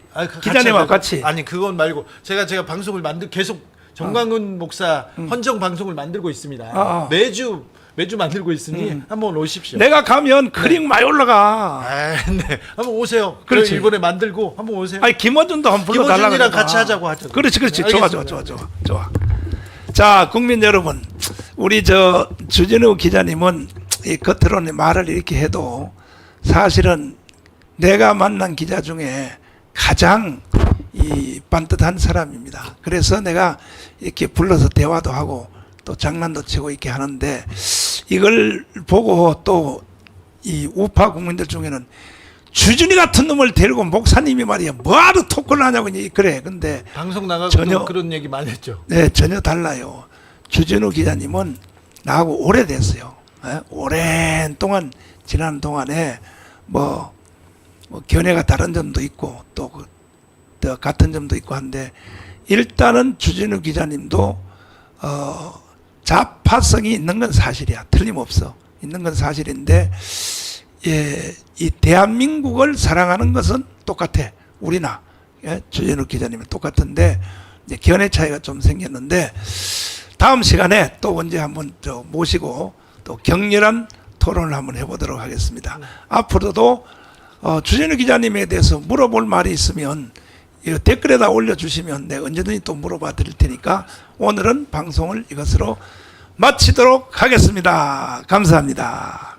A: 기자님하고 같이.
B: 아니 그건 말고 제가 방송을 계속 정광훈 목사 헌정 방송을 만들고 있습니다. 매주 만들고 있으니 한번 오십시오.
A: 내가 가면 클릭 많이 올라가.
B: 네, 한번 오세요.
A: 그렇지.
B: 이번에 만들고 한번 오세요.
A: 아니 김어준도 한번 불러달라고.
B: 김어준이랑 같이 하자고 하죠.
A: 그렇지.
B: 알겠습니다.
A: 좋아. 자, 국민 여러분, 우리 주진우 기자님은 이 겉으로는 말을 이렇게 해도 사실은 내가 만난 기자 중에 가장 이 반듯한 사람입니다. 그래서 내가 이렇게 불러서 대화도 하고 또 장난도 치고 이렇게 하는데 이걸 보고 또 이 우파 국민들 중에는 주준이 같은 놈을 데리고 목사님이 말이야 뭐하러 토크를 하냐고 그래. 근데
B: 방송 나가고
A: 전혀-
B: 그런 얘기 많이 했죠.
A: 네, 전혀 달라요. 주진우 기자님은 나하고 오래됐어요. 오랜 동안 지난 동안에 뭐 견해가 다른 점도 있고 또 같은 점도 있고 한데 일단은 주진우 기자님도 좌파성이 있는 건 사실이야. 틀림없어. 있는 건 사실인데 이 대한민국을 사랑하는 것은 똑같아. 우리나 주진우 기자님은 똑같은데 이제 견해 차이가 좀 생겼는데 다음 시간에 또 언제 한번 모시고 또 격렬한 토론을 한번 해보도록 하겠습니다. 앞으로도 주진우 기자님에 대해서 물어볼 말이 있으면 이거 댓글에다 올려주시면 내가 언제든지 또 물어봐 드릴 테니까 오늘은 방송을 이것으로 마치도록 하겠습니다. 감사합니다.